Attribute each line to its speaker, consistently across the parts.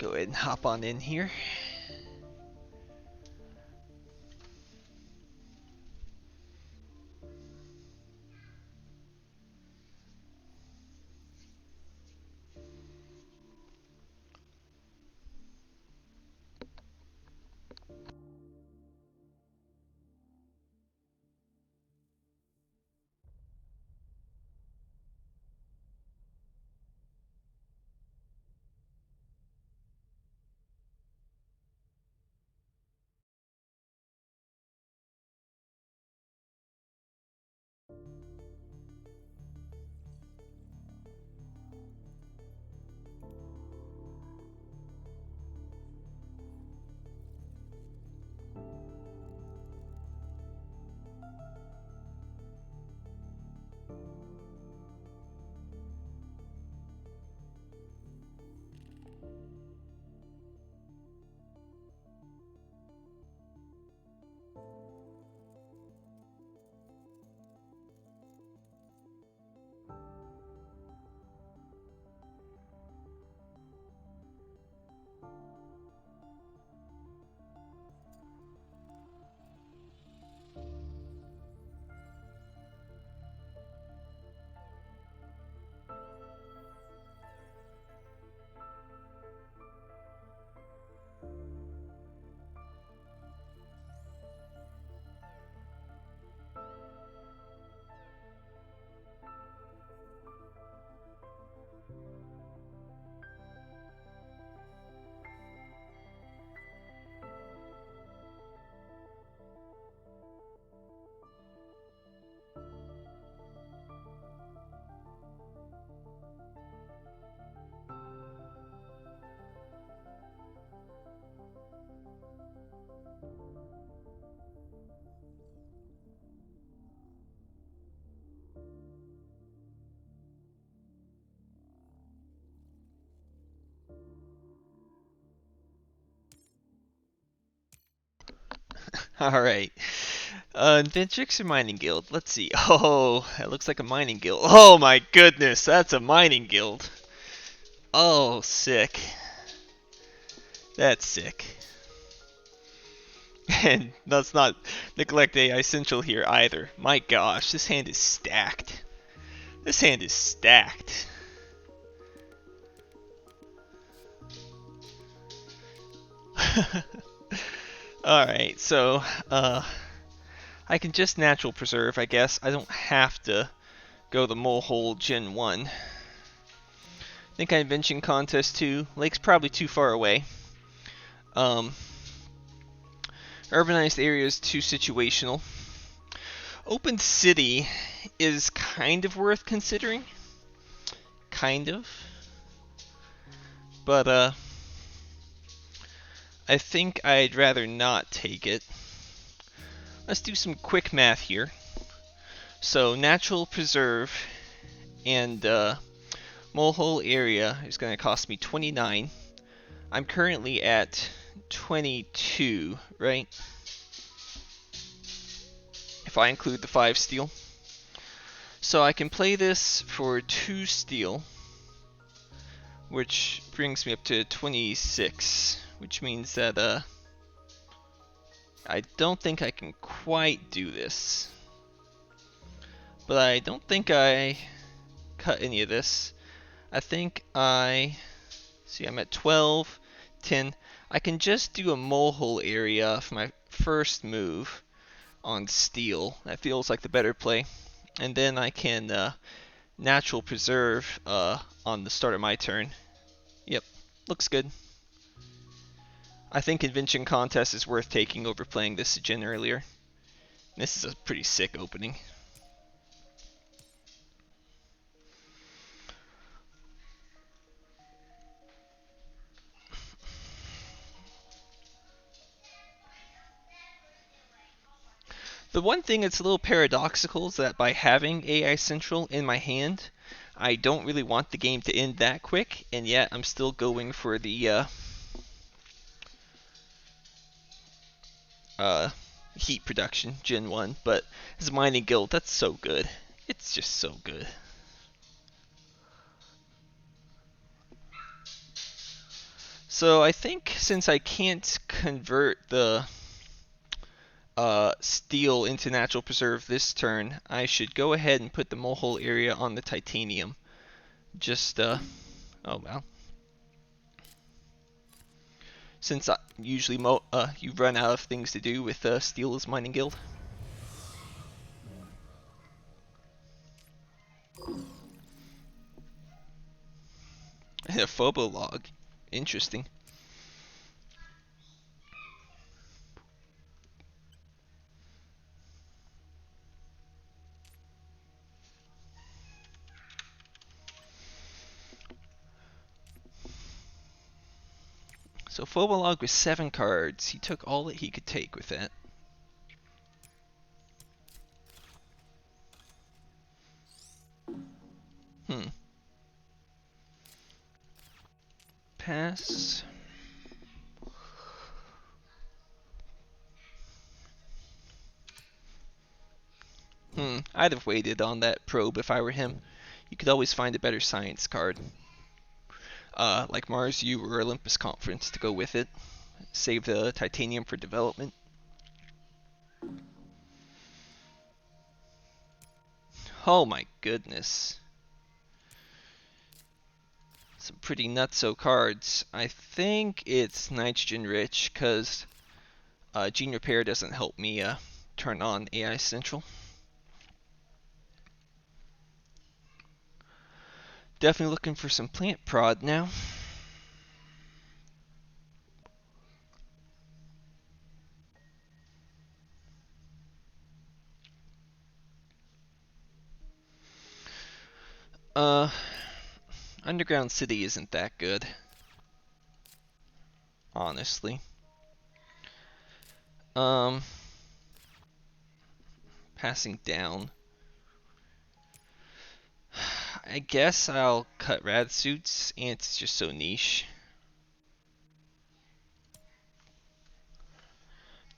Speaker 1: go ahead and hop on in here. Alright. Adventrix or Mining Guild? Let's see. Oh, that looks like a mining guild. Oh my goodness, that's a mining guild. Oh, sick. That's sick. And let's not neglect AI Central here either. My gosh, this hand is stacked. This hand is stacked. Alright, so, I can just natural preserve, I guess. I don't have to go the mole hole Gen 1. I think Invention Contest 2. Lake's probably too far away. Urbanized area is too situational. Open City is kind of worth considering. Kind of. But, I think I'd rather not take it. Let's do some quick math here. So, natural preserve and molehole area is going to cost me 29. I'm currently at 22, right? If I include the 5 steel. So I can play this for 2 steel, which brings me up to 26, which means that I don't think I can quite do this. But I don't think I cut any of this. I think see, I'm at 12, 10. I can just do a molehole area for my first move on steel. That feels like the better play. And then I can natural preserve on the start of my turn. Yep, looks good. I think Invention Contest is worth taking over playing this gen earlier. This is a pretty sick opening. The one thing that's a little paradoxical is that by having AI Central in my hand, I don't really want the game to end that quick, and yet I'm still going for the heat production, Gen 1, but as a mining guild, that's so good. It's just so good. So I think since I can't convert the steel into natural preserve this turn, I should go ahead and put the mole area on the titanium. Just, oh well. Since usually you run out of things to do with steel as mining guild. And a phobo log. Interesting. So Phobolog with 7 cards. He took all that he could take with that. Pass. I'd have waited on that probe if I were him. You could always find a better science card. Like Mars U or Olympus Conference to go with it. Save the titanium for development. Oh my goodness. Some pretty nutso cards. I think it's nitrogen rich because Gene Repair doesn't help me turn on AI Central. Definitely looking for some plant prod now. Underground City isn't that good, honestly. Passing down. I guess I'll cut rad suits. Ants is just so niche.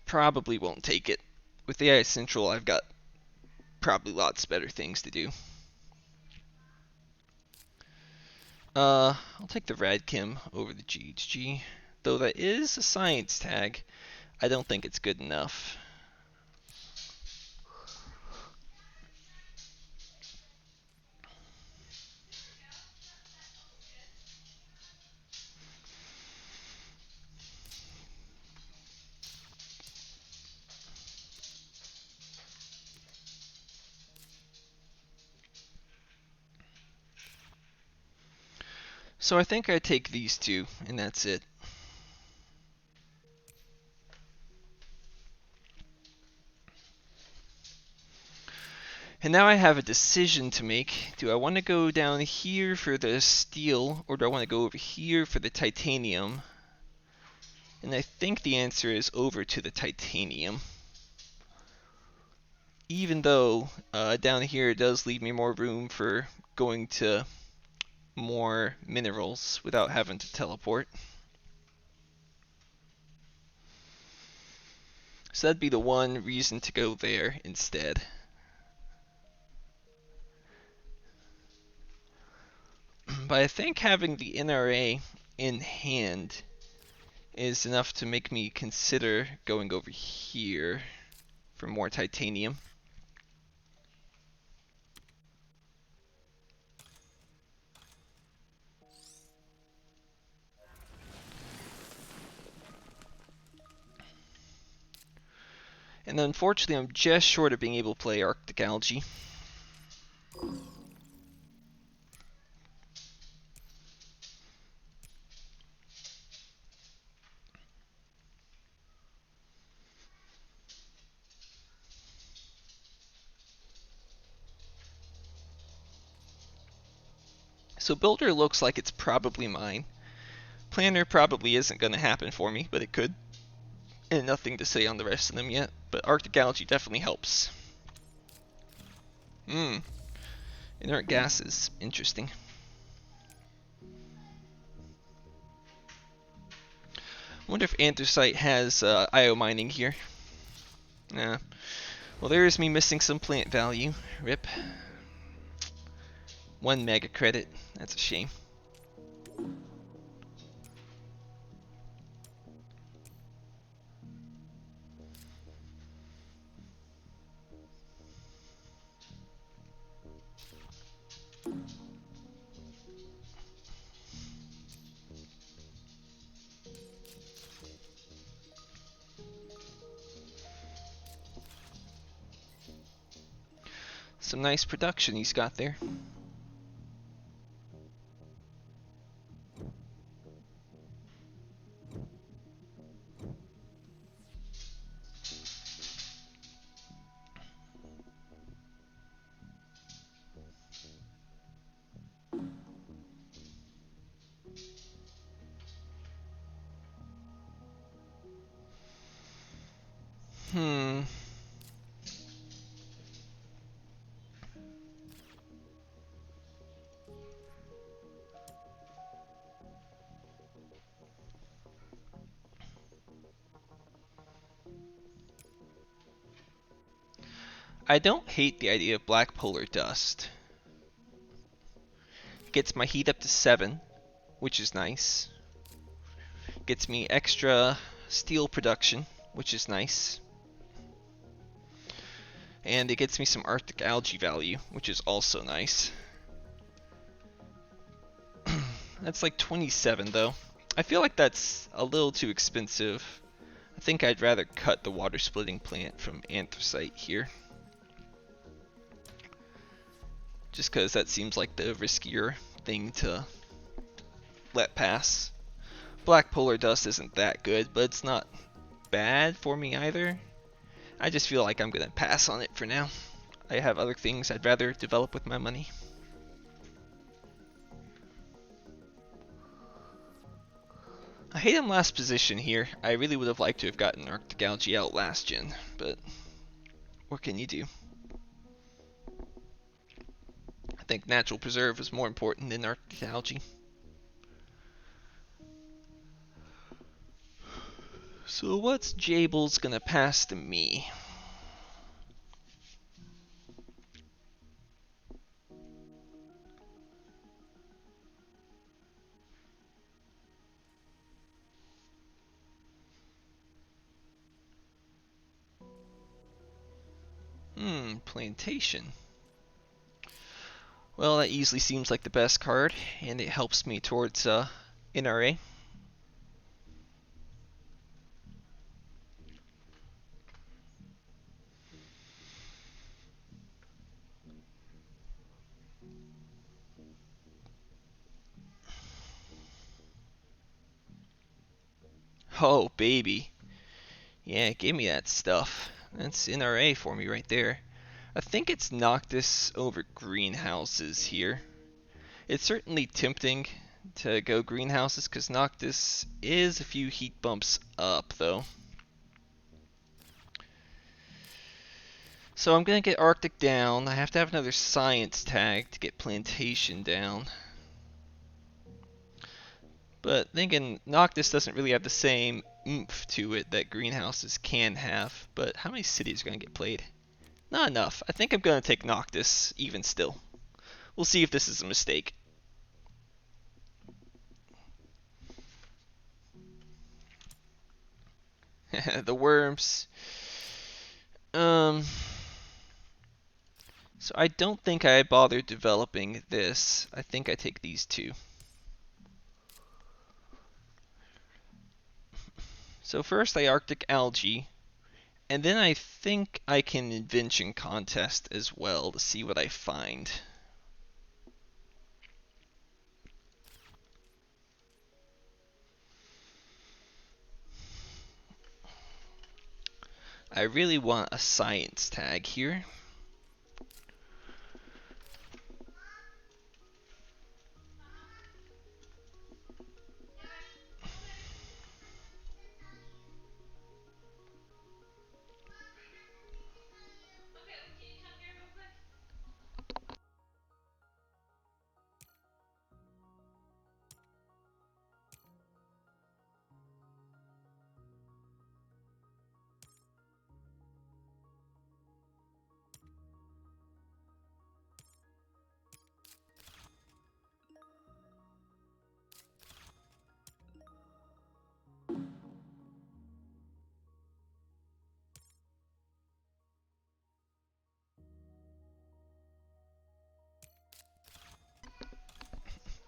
Speaker 1: Probably won't take it. With AI Central, I've got probably lots better things to do. I'll take the Radchem over the GHG. Though that is a science tag, I don't think it's good enough. So I think I take these two, and that's it. And now I have a decision to make. Do I want to go down here for the steel, or do I want to go over here for the titanium? And I think the answer is over to the titanium. Even though down here it does leave me more room for going to more minerals without having to teleport. So that'd be the one reason to go there instead. But I think having the NRA in hand is enough to make me consider going over here for more titanium. And unfortunately, I'm just short of being able to play Arctic Algae. So Builder looks like it's probably mine. Planner probably isn't going to happen for me, but it could. And nothing to say on the rest of them yet, but Arctic Algae definitely helps. Inert gases, interesting. Wonder if Anthracite has IO mining here. Nah. Well, there's me missing some plant value. Rip. 1 mega credit. That's a shame. Some nice production he's got there. I don't hate the idea of black polar dust. Gets my heat up to 7, which is nice. Gets me extra steel production, which is nice. And it gets me some Arctic algae value, which is also nice. That's like 27 though. I feel like that's a little too expensive. I think I'd rather cut the water splitting plant from anthracite here. Just because that seems like the riskier thing to let pass. Black polar dust isn't that good, but it's not bad for me either. I just feel like I'm gonna pass on it for now. I have other things I'd rather develop with my money. I hate him last position here. I really would have liked to have gotten Arctic algae out last gen, but what can you do? I think natural preserve is more important than Arctic algae. So what's Jable's gonna pass to me? Plantation. Well, that easily seems like the best card, and it helps me towards NRA. Oh, baby. Yeah, give me that stuff. That's NRA for me right there. I think it's Noctis over greenhouses here. It's certainly tempting to go greenhouses because Noctis is a few heat bumps up though. So I'm gonna get Arctic down. I have to have another science tag to get plantation down. But thinking Noctis doesn't really have the same oomph to it that greenhouses can have. But how many cities are gonna get played? Not enough. I think I'm gonna take Noctis even still. We'll see if this is a mistake. The worms. So I don't think I bothered developing this. I think I take these two. So first I Arctic algae, and then I think I can invention contest as well to see what I find. I really want a science tag here.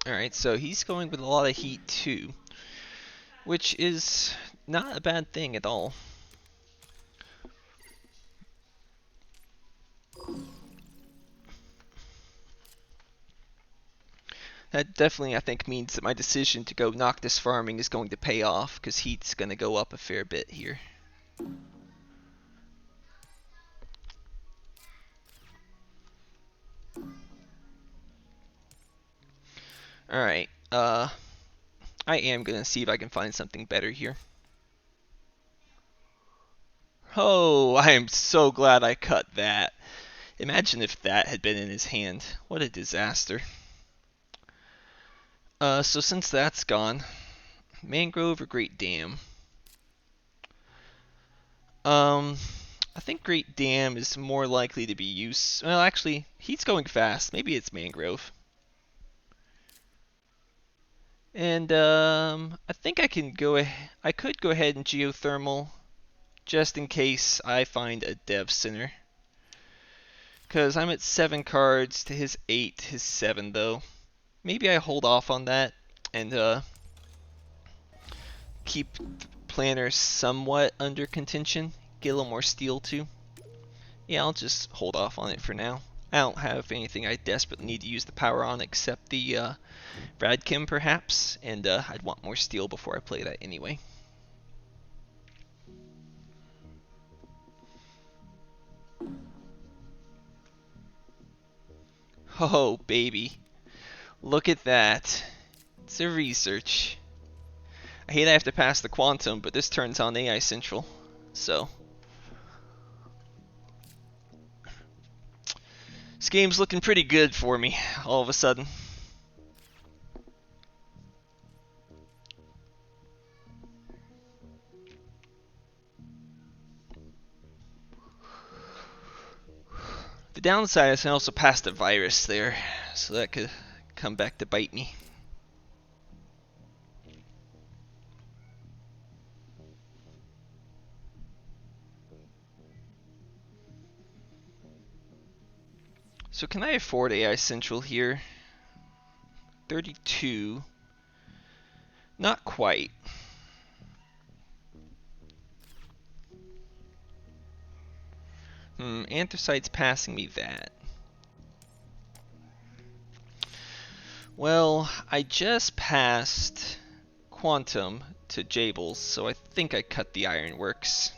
Speaker 1: Alright, so he's going with a lot of heat too, which is not a bad thing at all. That definitely, I think, means that my decision to go Noctis farming is going to pay off, because heat's going to go up a fair bit here. Alright, I am going to see if I can find something better here. Oh, I am so glad I cut that. Imagine if that had been in his hand. What a disaster. So since that's gone, Mangrove or Great Dam? I think Great Dam is more likely to be used. Well, actually, he's going fast. Maybe it's Mangrove. And I think I can go. I could go ahead and geothermal, just in case I find a dev center. Because I'm at 7 cards to his 8, his 7 though. Maybe I hold off on that and keep Planner somewhat under contention. Get a little more steel too. Yeah, I'll just hold off on it for now. I don't have anything I desperately need to use the power on except the Radkim perhaps, and I'd want more steel before I play that anyway. Oh, baby. Look at that. It's a research. I hate I have to pass the quantum, but this turns on AI Central. So. This game's looking pretty good for me, all of a sudden. The downside is I also passed a virus there, so that could come back to bite me. So can I afford AI Central here? 32. Not quite. Anthracite's passing me that. Well, I just passed Quantum to Jables, so I think I cut the Ironworks.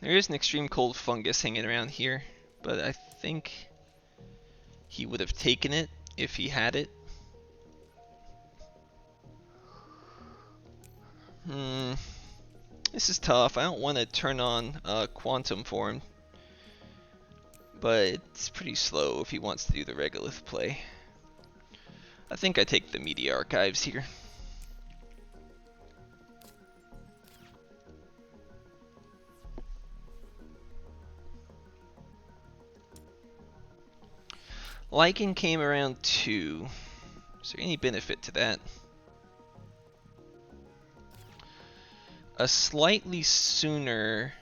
Speaker 1: There is an extreme cold fungus hanging around here, but I think he would have taken it if he had it. This is tough. I don't want to turn on Quantum for him, but it's pretty slow if he wants to do the Regolith play. I think I take the Media Archives here. Lycan came around 2. Is there any benefit to that? A slightly sooner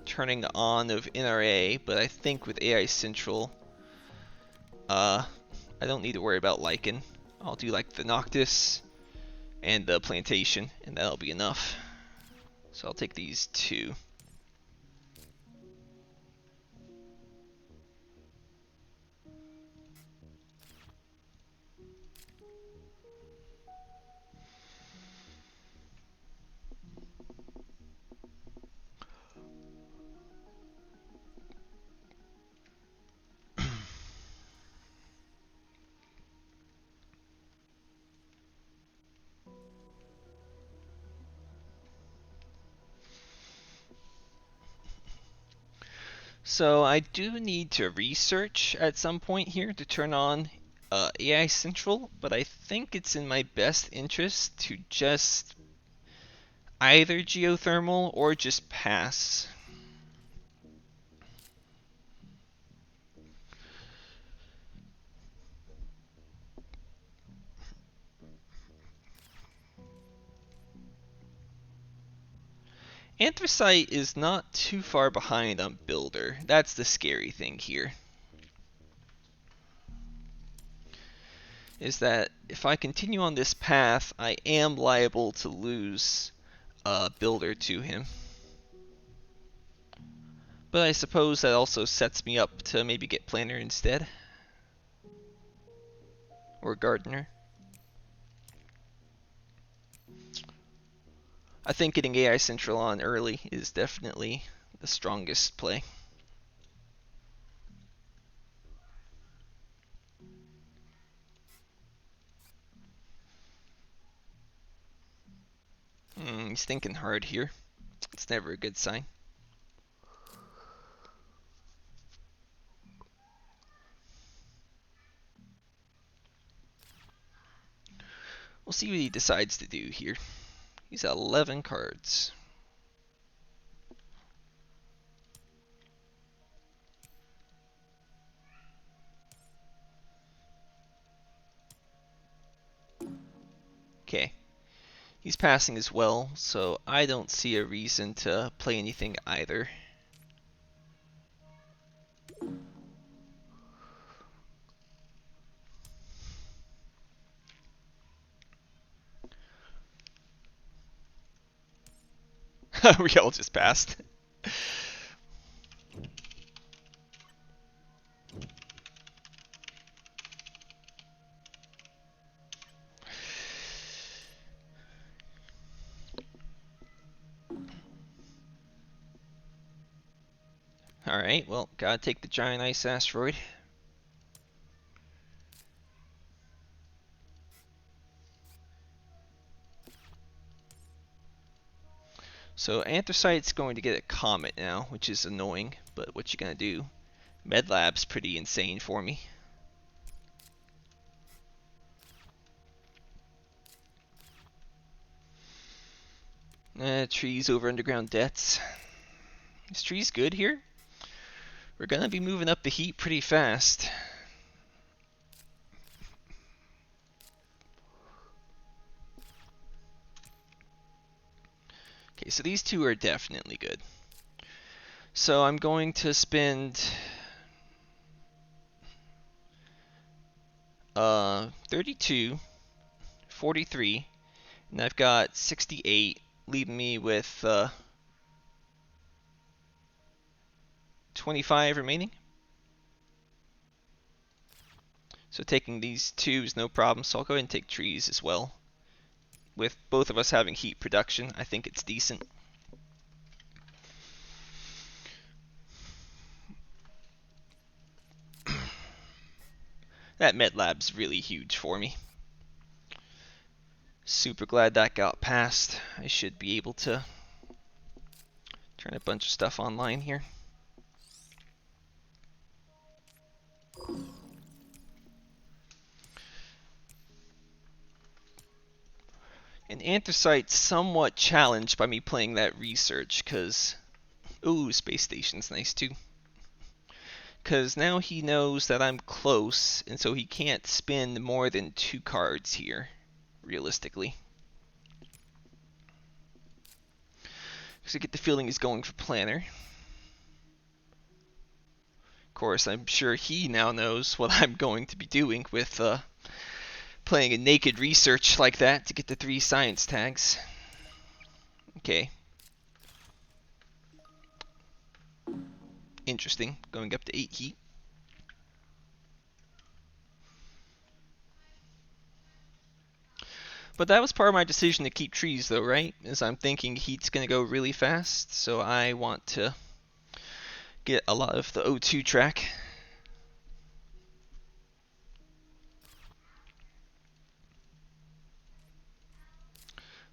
Speaker 1: turning on of NRA, but I think with AI Central, I don't need to worry about Lycan. I'll do like the Noctis and the Plantation, and that'll be enough. So I'll take these 2. So I do need to research at some point here to turn on AI Central, but I think it's in my best interest to just either geothermal or just pass. Anthracite is not too far behind on Builder. That's the scary thing here. Is that if I continue on this path, I am liable to lose builder to him. But I suppose that also sets me up to maybe get planner instead. Or gardener. I think getting AI Central on early is definitely the strongest play. He's thinking hard here. It's never a good sign. We'll see what he decides to do here. He's at 11 cards. Okay. He's passing as well, so I don't see a reason to play anything either. We all just passed. Alright, well, gotta take the giant ice asteroid. So Anthracite's going to get a comet now, which is annoying, but what you gonna do? Medlab's pretty insane for me. Trees over underground debts. Is trees good here? We're gonna be moving up the heat pretty fast. Okay, so these two are definitely good. So I'm going to spend 32, 43, and I've got 68, leaving me with 25 remaining. So taking these two is no problem, so I'll go ahead and take trees as well. With both of us having heat production, I think it's decent. That MedLab's really huge for me. Super glad that got passed. I should be able to turn a bunch of stuff online here. And Anthracite's somewhat challenged by me playing that research, because... Ooh, space station's nice too. Because now he knows that I'm close, and so he can't spend more than 2 cards here, realistically. Because I get the feeling he's going for planner. Of course, I'm sure he now knows what I'm going to be doing with playing a naked research like that to get the 3 science tags. Okay. Interesting. Going up to 8 heat. But that was part of my decision to keep trees though, right? Is I'm thinking heat's going to go really fast, so I want to get a lot of the O2 track.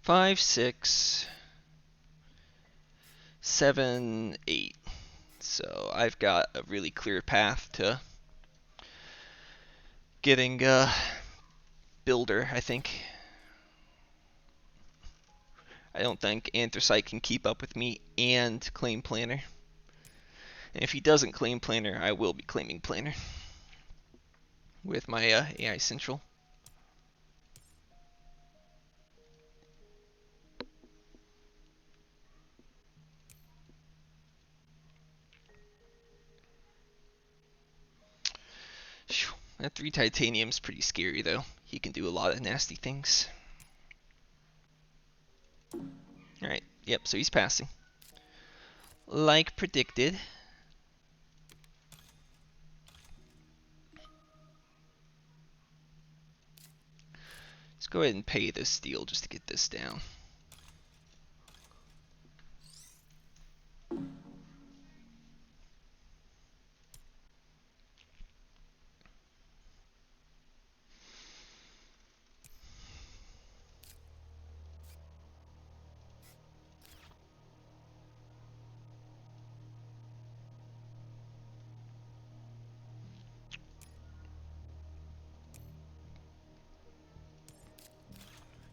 Speaker 1: Five, 6, 7, 8. So I've got a really clear path to getting Builder, I think. I don't think Anthracite can keep up with me and claim Planner. And if he doesn't claim Planner, I will be claiming Planner with my AI Central. That 3 titanium's pretty scary though. He can do a lot of nasty things. Alright, yep, so he's passing. Like predicted. Let's go ahead and pay this steel just to get this down.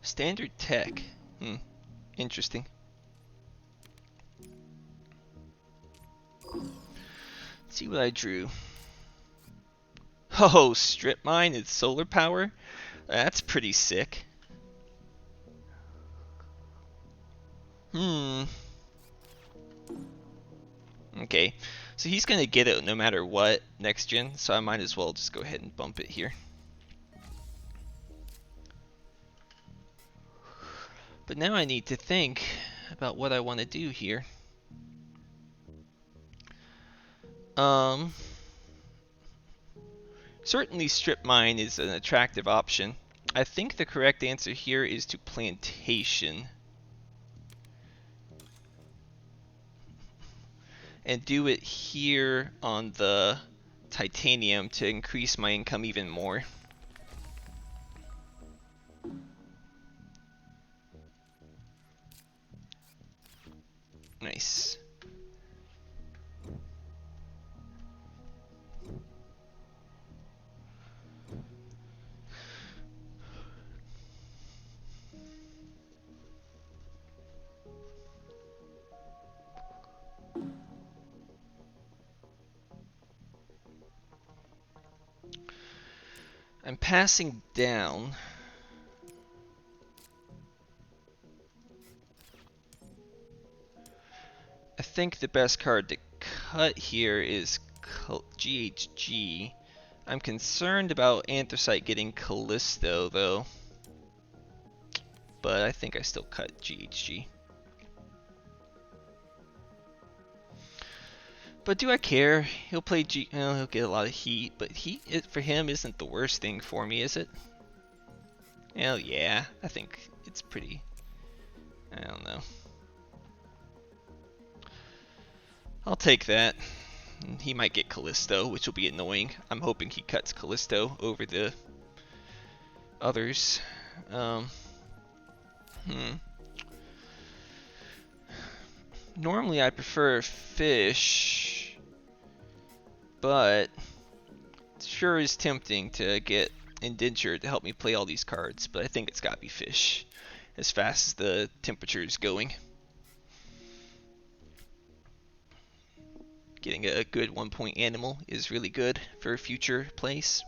Speaker 1: Standard tech. Interesting. Let's see what I drew. Oh, strip mine is solar power? That's pretty sick. Okay, so he's gonna get it no matter what next gen, so I might as well just go ahead and bump it here. But now I need to think about what I want to do here. Certainly strip mine is an attractive option. I think the correct answer here is to plantation. And do it here on the titanium to increase my income even more. Nice. I'm passing down. I think the best card to cut here is GHG. I'm concerned about Anthracite getting Callisto though. But I think I still cut GHG. But do I care? He'll play he'll get a lot of heat, but heat for him isn't the worst thing for me, is it? Hell yeah, I think it's pretty. I don't know. I'll take that. He might get Callisto, which will be annoying. I'm hoping he cuts Callisto over the others. Normally I prefer fish, but it sure is tempting to get indentured to help me play all these cards, but I think it's gotta be fish as fast as the temperature is going. Getting a good 1-point animal is really good for future plays.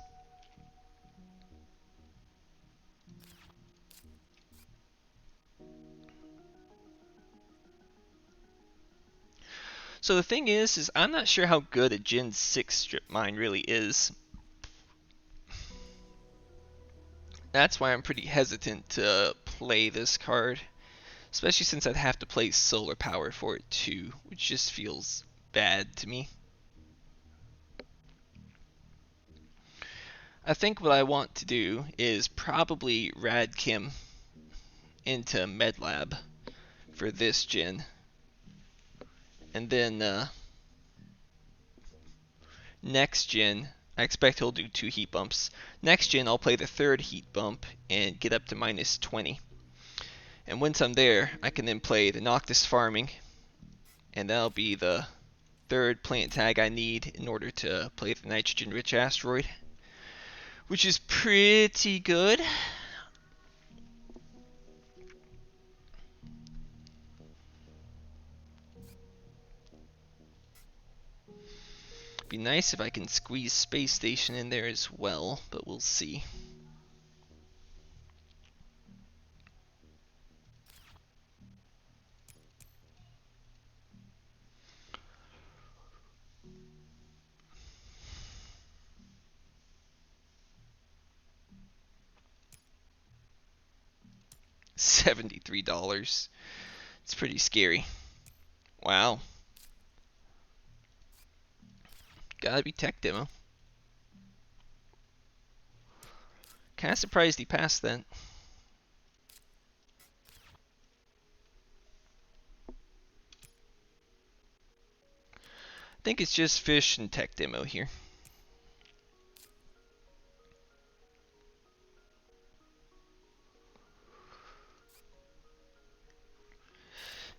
Speaker 1: So the thing is I'm not sure how good a Gen 6 strip mine really is. That's why I'm pretty hesitant to play this card, especially since I'd have to play solar power for it too, which just feels bad to me. I think what I want to do is probably Radkim into Medlab for this gen. And then next gen, I expect he'll do 2 heat bumps. Next gen, I'll play the 3rd heat bump and get up to minus 20. And once I'm there, I can then play the Noctis Farming, and that'll be the 3rd plant tag I need in order to play the nitrogen-rich asteroid, which is pretty good. Be nice if I can squeeze Space Station in there as well, but we'll see. $73. It's pretty scary. Wow. Gotta be tech demo. Kinda surprised he passed that. I think it's just fish and tech demo here.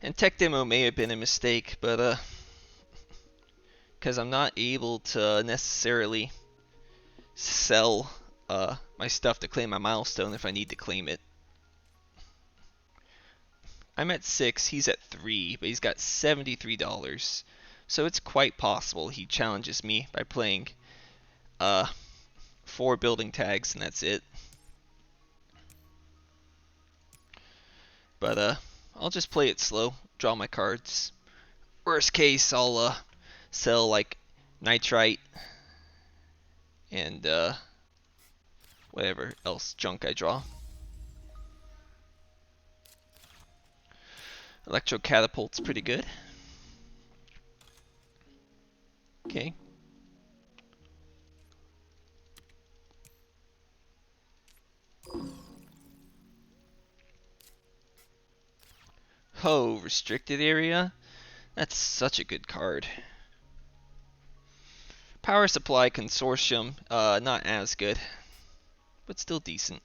Speaker 1: And tech demo may have been a mistake, but because I'm not able to necessarily sell my stuff to claim my milestone if I need to claim it. I'm at 6, he's at 3, but he's got $73. So it's quite possible he challenges me by playing 4 building tags and that's it. But I'll just play it slow, draw my cards. Worst case, I'll sell like nitrite and whatever else junk I draw. Electro catapult's pretty good. Okay. Oh, restricted area? That's such a good card. Power supply consortium, not as good, but still decent.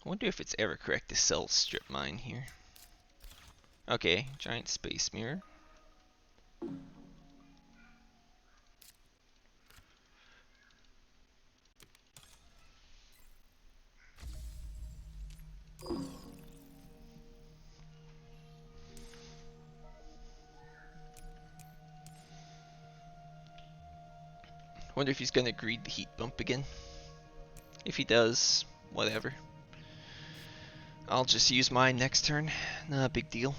Speaker 1: I wonder if it's ever correct to sell strip mine here. Okay, giant space mirror. Wonder if he's gonna greed the heat bump again. If he does, whatever. I'll just use mine next turn. Not a big deal.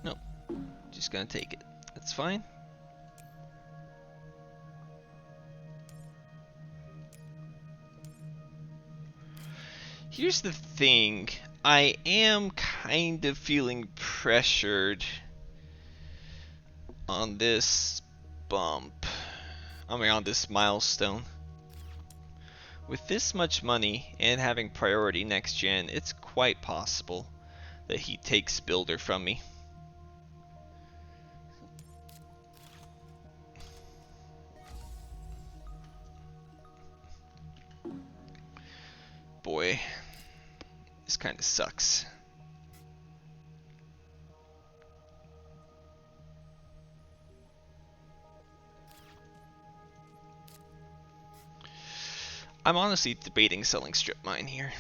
Speaker 1: Nope. Just gonna take it. That's fine. Here's the thing. I am kind of feeling pressured on this bump. I mean, on this milestone. With this much money and having priority next gen, it's quite possible that he takes Builder from me. Boy, this kind of sucks. I'm honestly debating selling strip mine here.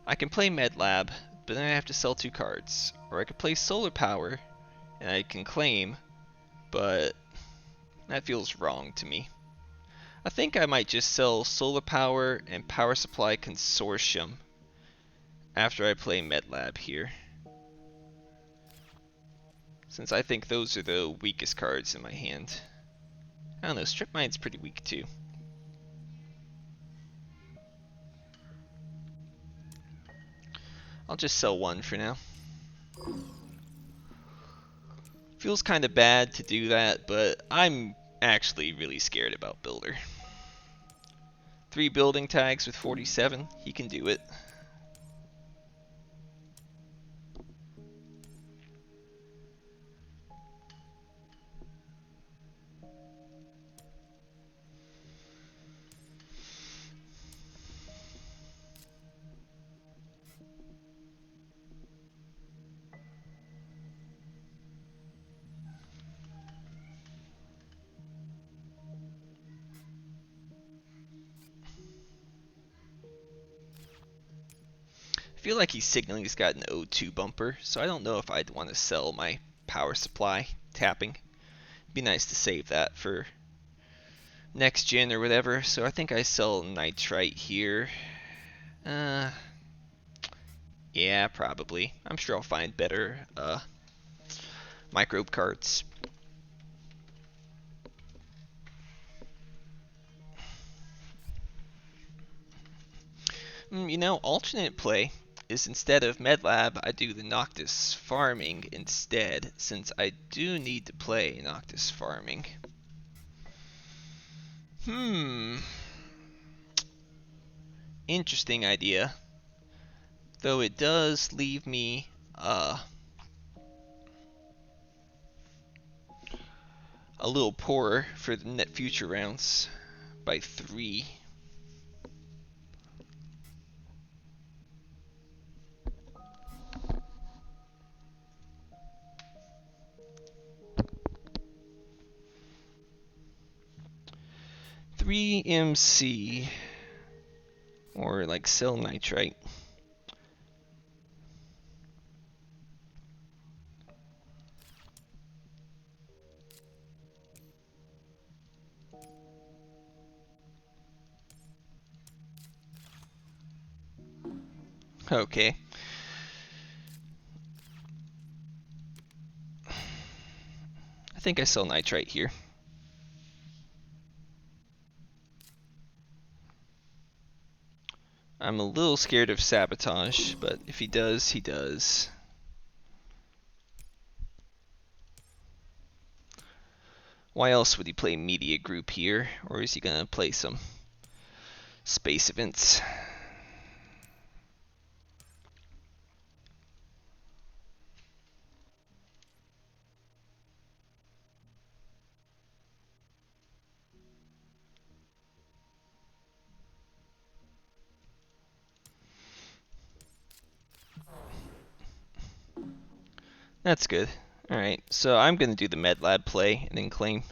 Speaker 1: I can play Med Lab, but then I have to sell 2 cards. Or I could play Solar Power, and I can claim, but that feels wrong to me. I think I might just sell Solar Power and Power Supply Consortium after I play Med Lab here. Since I think those are the weakest cards in my hand. I don't know, Strip Mine's pretty weak too. I'll just sell 1 for now. Feels kind of bad to do that, but I'm actually really scared about Builder. 3 building tags with 47, he can do it. feel like he's signaling he's got an O2 bumper, so I don't know if I'd want to sell my power supply tapping. It'd be nice to save that for next gen or whatever, so I think I sell nitrite here. Yeah, probably. I'm sure I'll find better microbe cards. You know, alternate play is instead of Medlab, I do the Noctis farming instead, since I do need to play Noctis farming. Interesting idea. Though it does leave me a little poorer for the net future rounds by 3. MC or like sell nitrite. Okay. I think I sell nitrite here. I'm a little scared of sabotage, but if he does, he does. Why else would he play media group here? Or is he gonna play some space events? That's good. Alright, so I'm gonna do the Medlab play and then claim.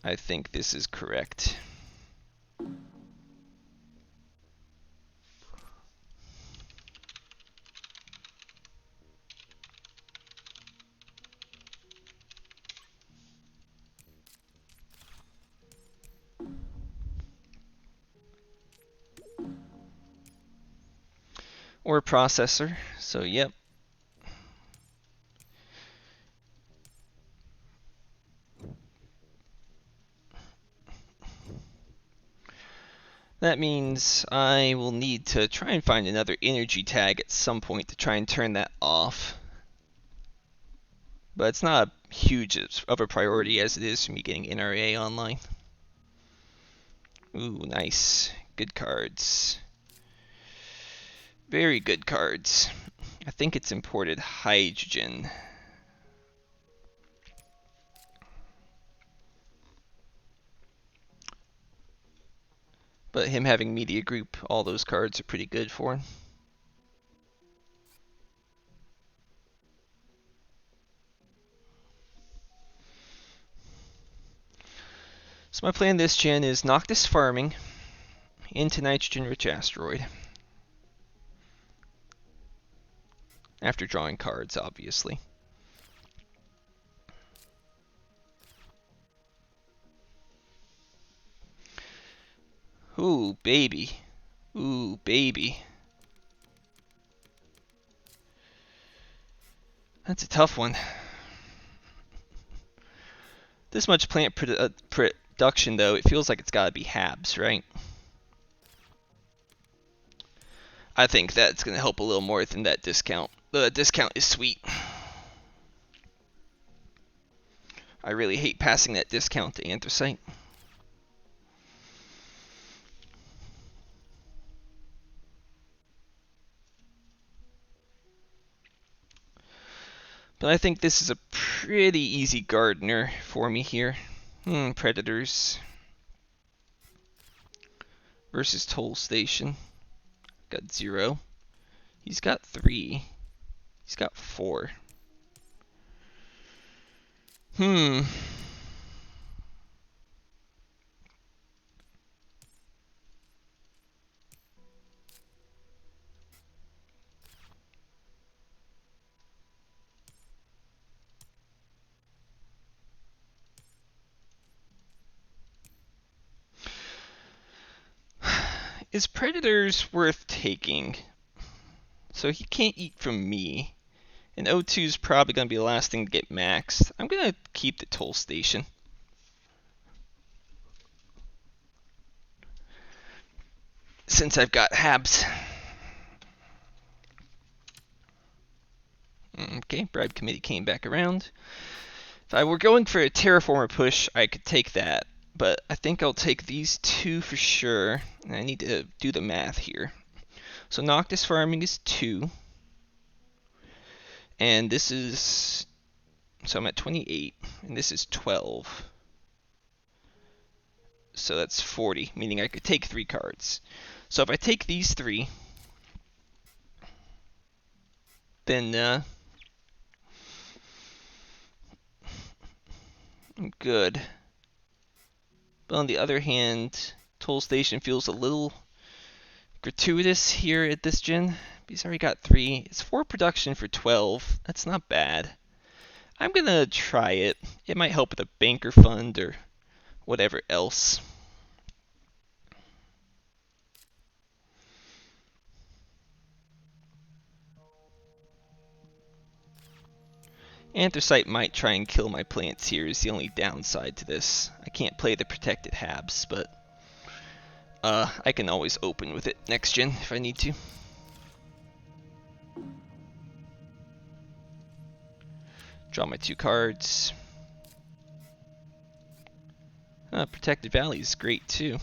Speaker 1: I think this is correct. Or processor, so yep. That means I will need to try and find another energy tag at some point to try and turn that off. But it's not huge of a priority as it is for me getting NRA online. Ooh, nice. Good cards. Very good cards. I think it's imported hydrogen. But him having media group, all those cards are pretty good for him. So my plan this gen is Noctis farming into nitrogen rich asteroid. After drawing cards, obviously. Ooh, baby. Ooh, baby. That's a tough one. This much plant production, though, it feels like it's got to be Habs, right? I think that's going to help a little more than that discount. The discount is sweet. I really hate passing that discount to anthracite. But I think this is a pretty easy gardener for me here. Predators versus Toll Station. Got 0. He's got 3. He's got 4. Is Predator's worth taking? So he can't eat from me. And O2 is probably going to be the last thing to get maxed. I'm going to keep the toll station. Since I've got Habs. Okay, bribe committee came back around. If I were going for a terraformer push, I could take that. But I think I'll take these two for sure. And I need to do the math here. So Noctis farming is 2. And this is... So I'm at 28. And this is 12. So that's 40, meaning I could take 3 cards. So if I take these 3, then I'm good. But on the other hand, Toll Station feels a little gratuitous here at this gen. He's already got 3. It's 4 production for 12. That's not bad. I'm gonna try it. It might help with a banker fund or whatever else. Anthracite might try and kill my plants here is the only downside to this. I can't play the protected Habs, but I can always open with it next gen if I need to. Draw my 2 cards. Protected Valley is great too.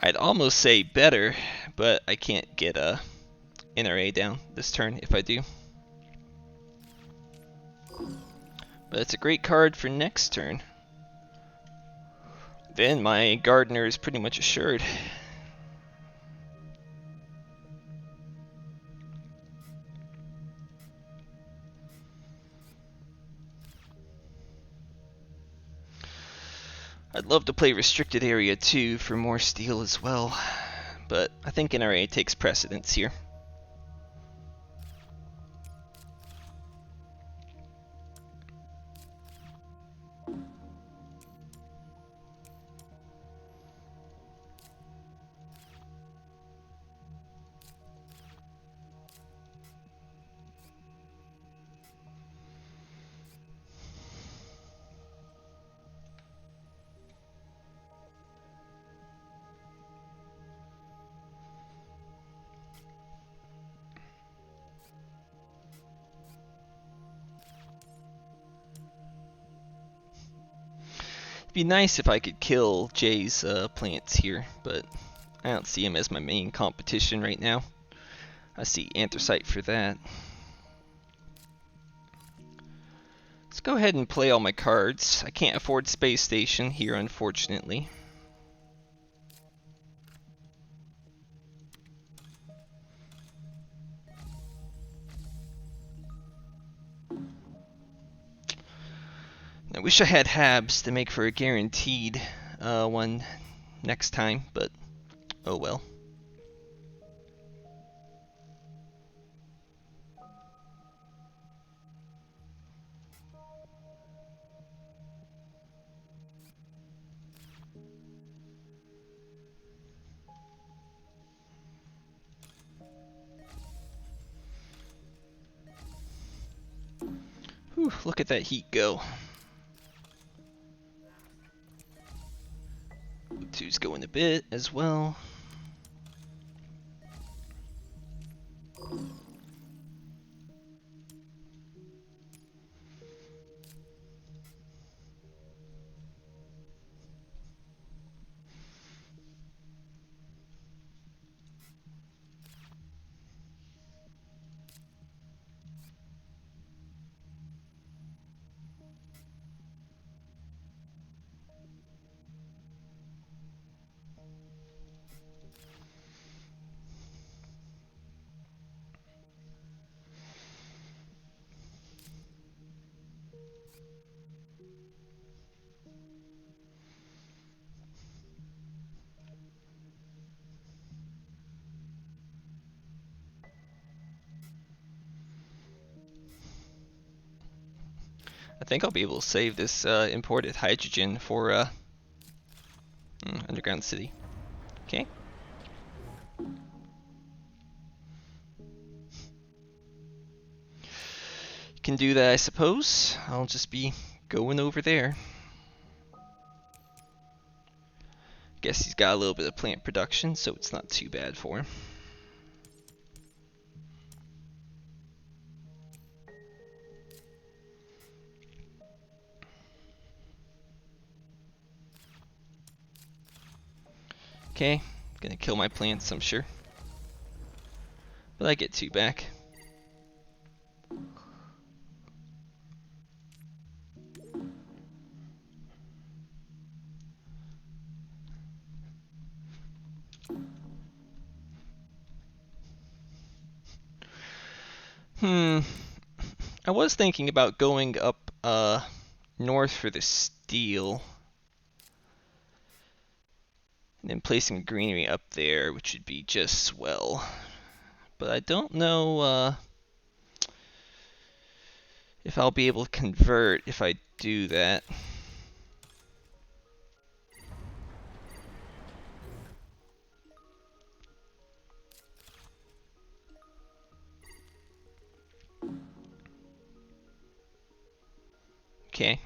Speaker 1: I'd almost say better, but I can't get a NRA down this turn if I do. But it's a great card for next turn. Then my Gardener is pretty much assured. I'd love to play Restricted Area too for more steel as well, but I think NRA takes precedence here. It'd be nice if I could kill Jay's plants here, but I don't see him as my main competition right now. I see Anthracite for that. Let's go ahead and play all my cards. I can't afford Space Station here, unfortunately. I wish I had Habs to make for a guaranteed one next time, but oh well. Whew, look at that heat go. Two's going a bit as well. I think I'll be able to save this imported hydrogen for Underground City. Okay. Can do that, I suppose. I'll just be going over there. Guess he's got a little bit of plant production, so it's not too bad for him. Okay, gonna kill my plants, I'm sure. But I get 2 back. I was thinking about going up north for the steel. And then placing a greenery up there, which would be just swell. But I don't know if I'll be able to convert if I do that. Okay.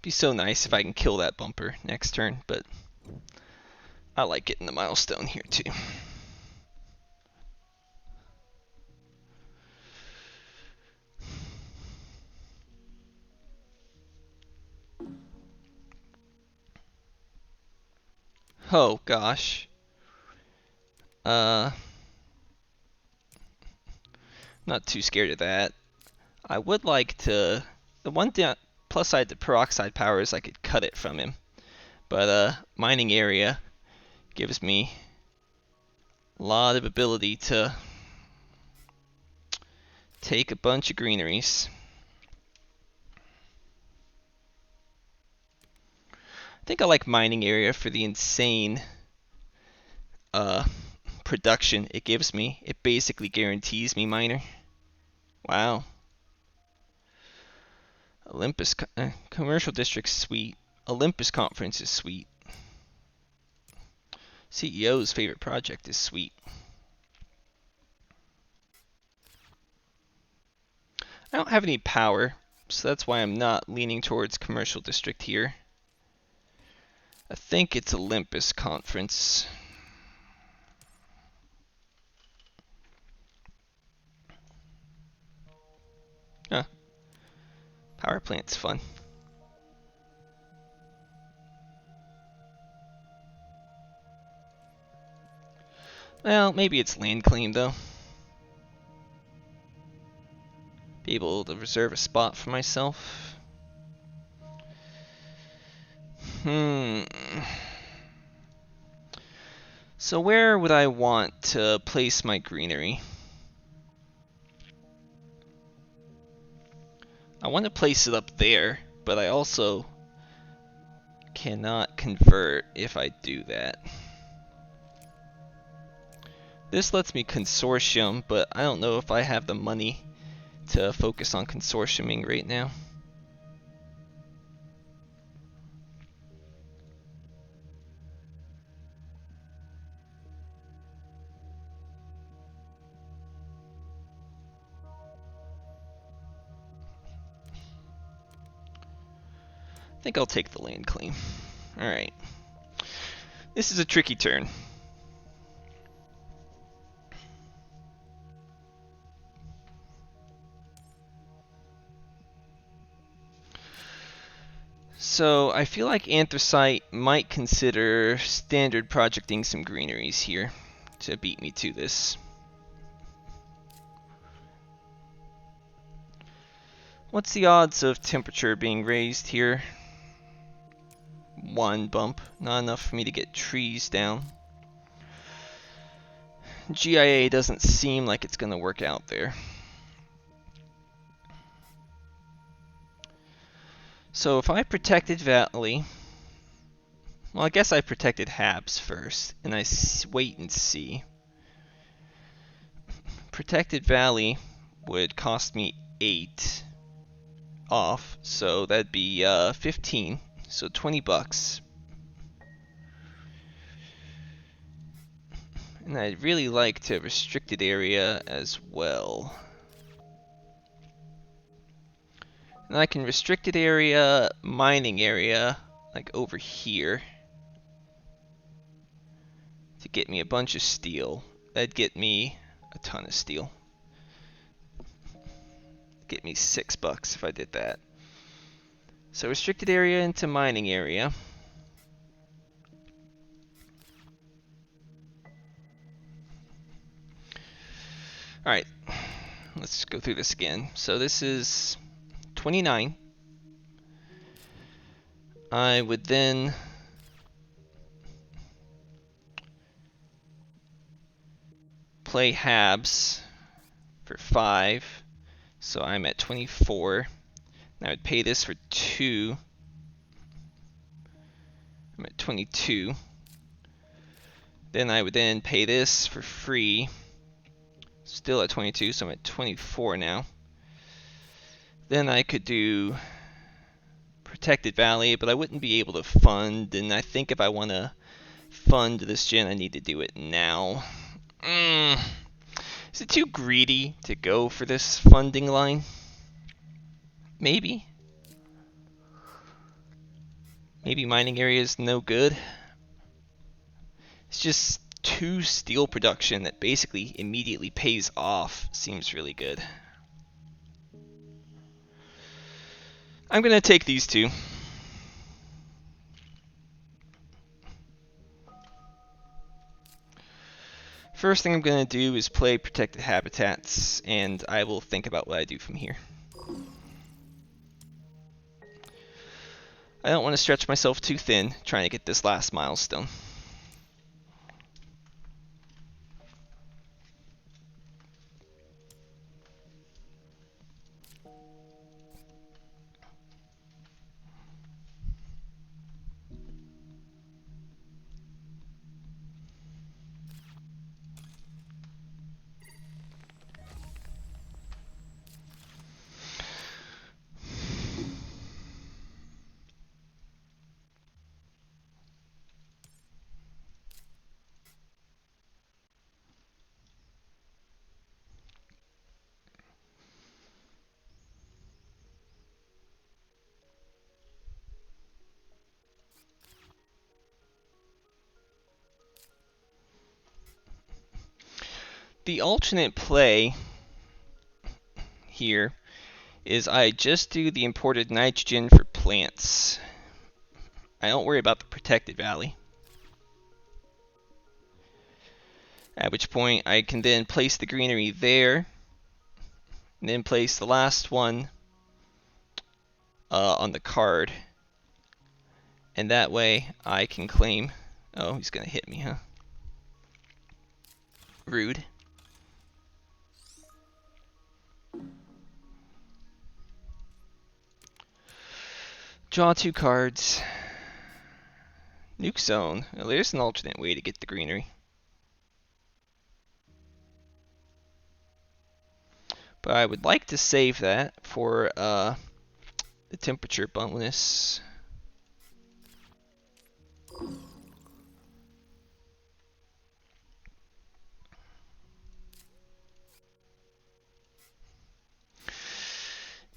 Speaker 1: Be so nice if I can kill that bumper next turn, but I like getting the milestone here too. Oh gosh. Not too scared of that. I would like to. The one plus side to peroxide power is I could cut it from him, but mining area gives me a lot of ability to take a bunch of greeneries. I think I like mining area for the insane production it gives me. It basically guarantees me miner. Wow. Olympus commercial district sweet. Olympus conference is sweet. CEO's favorite project is sweet. I don't have any power, so that's why I'm not leaning towards commercial district here. I think it's Olympus conference. Huh. Power plant's fun. Well, maybe it's land claim though. Be able to reserve a spot for myself. So where would I want to place my greenery? I want to place it up there, but I also cannot convert if I do that. This lets me consortium, but I don't know if I have the money to focus on consortiuming right now. I think I'll take the land claim. Alright. This is a tricky turn. So I feel like Anthracite might consider standard projecting some greeneries here to beat me to this. What's the odds of temperature being raised here? one bump, not enough for me to get trees down. GIA doesn't seem like it's going to work out there. So if I protected Valley, well, I guess I protected Habs first, and I wait and see. Protected Valley would cost me 8 off, so that'd be 15, so 20 bucks. And I'd really like to restricted area as well. And I can restricted area, mining area, like over here, to get me a bunch of steel. That'd get me a ton of steel. Get me 6 bucks if I did that. So restricted area into mining area. Alright, let's go through this again. So this is 29. I would then play Habs for 5. So I'm at 24. And I would pay this for 2. I'm at 22. Then I would then pay this for free. Still at 22, so I'm at 24 now. Then I could do Protected Valley, but I wouldn't be able to fund, and I think if I want to fund this gen, I need to do it now. Is it too greedy to go for this funding line? Maybe. Maybe mining area is no good. It's just 2 steel production that basically immediately pays off. Seems really good. I'm going to take these 2. First thing I'm going to do is play Protected Habitats, and I will think about what I do from here. I don't want to stretch myself too thin trying to get this last milestone. The alternate play here is I just do the imported nitrogen for plants. I don't worry about the Protected Valley. At which point I can then place the greenery there, and then place the last one on the card. And that way I can claim... Oh, he's going to hit me, huh? Rude. Draw 2 cards. Nuke Zone. Well, there's an alternate way to get the greenery. But I would like to save that for the temperature bonus.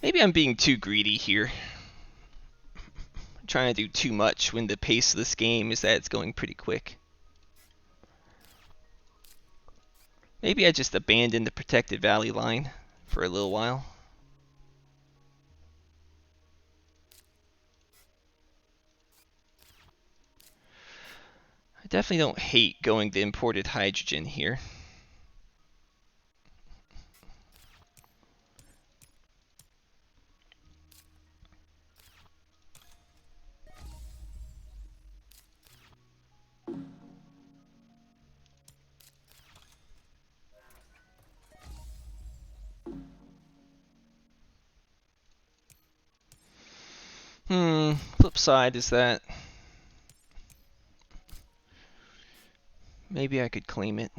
Speaker 1: Maybe I'm being too greedy here. I'm trying to do too much when the pace of this game is that it's going pretty quick. Maybe I just abandoned the Protected Valley line for a little while. I definitely don't hate going the imported hydrogen here. Flip side is that maybe I could claim it.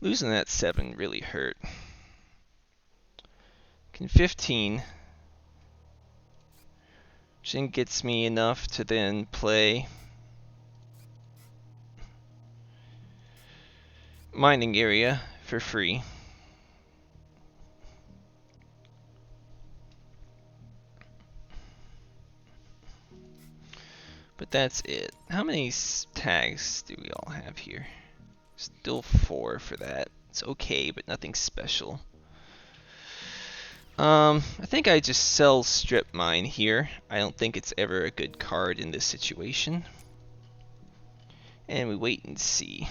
Speaker 1: Losing that 7 really hurt. Can 15, which then gets me enough to then play mining area for free. But that's it. How many tags do we all have here? Still 4 for that. It's okay, but nothing special. I think I just sell Strip Mine here. I don't think it's ever a good card in this situation. And we wait and see.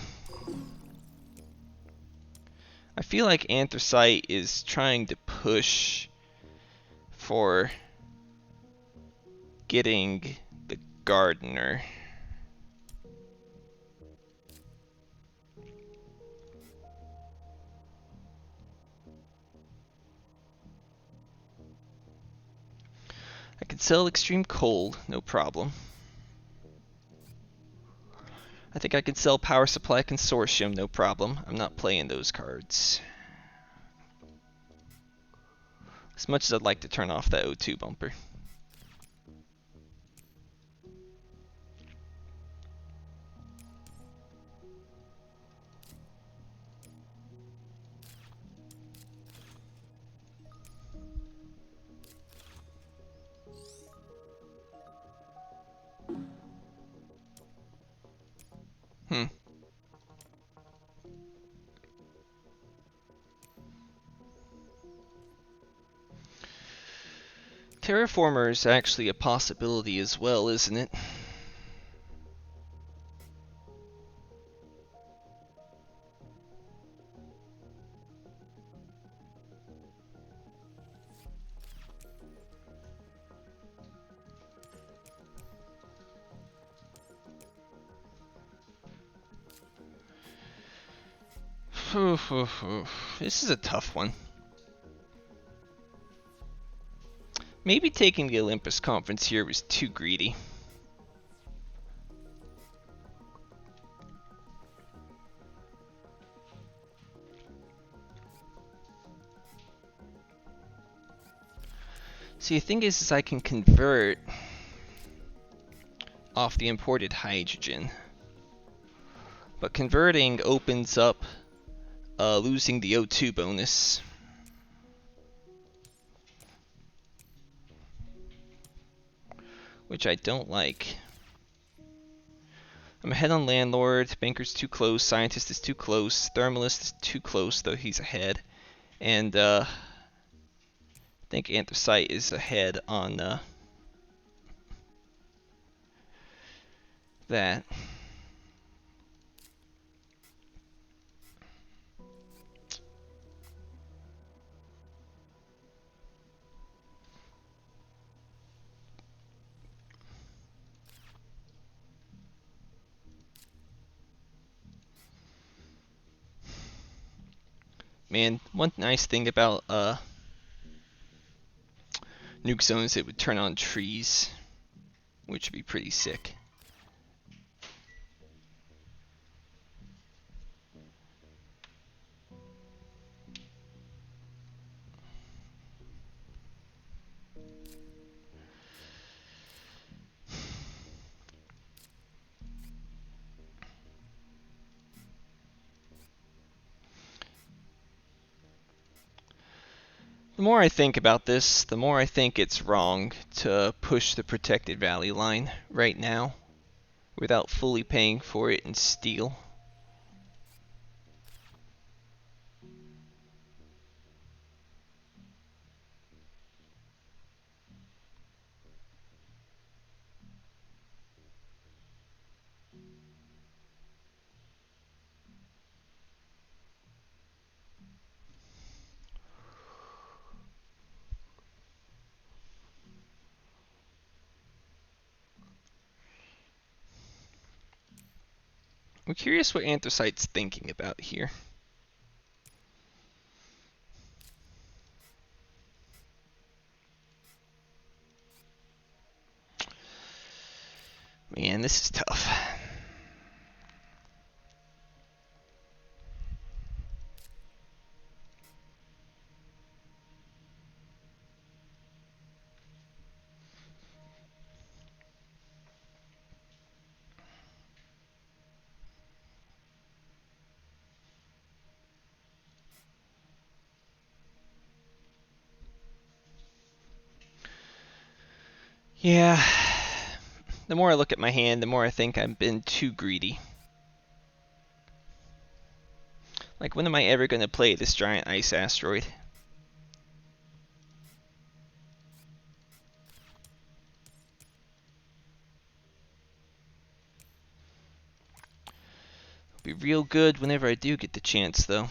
Speaker 1: I feel like Anthracite is trying to push for getting the Gardener. I can sell Extreme Cold, no problem. I think I can sell Power Supply Consortium, no problem. I'm not playing those cards. As much as I'd like to turn off that O2 bumper. Terraformer is actually a possibility as well, isn't it? This is a tough one. Maybe taking the Olympus Conference here was too greedy. See, the thing is I can convert off the imported hydrogen. But converting opens up losing the O2 bonus. Which I don't like. I'm ahead on Landlord, Banker's too close, Scientist is too close, Thermalist is too close, though he's ahead. And I think Anthracite is ahead on that. Man, one nice thing about Nuke Zone is it would turn on trees, which would be pretty sick. The more I think about this, the more I think it's wrong to push the Protected Valley line right now without fully paying for it in steel. I'm curious what Anthracite's thinking about here. Man, this is tough. Yeah, the more I look at my hand, the more I think I've been too greedy. Like, when am I ever going to play this giant ice asteroid? It'll be real good whenever I do get the chance, though.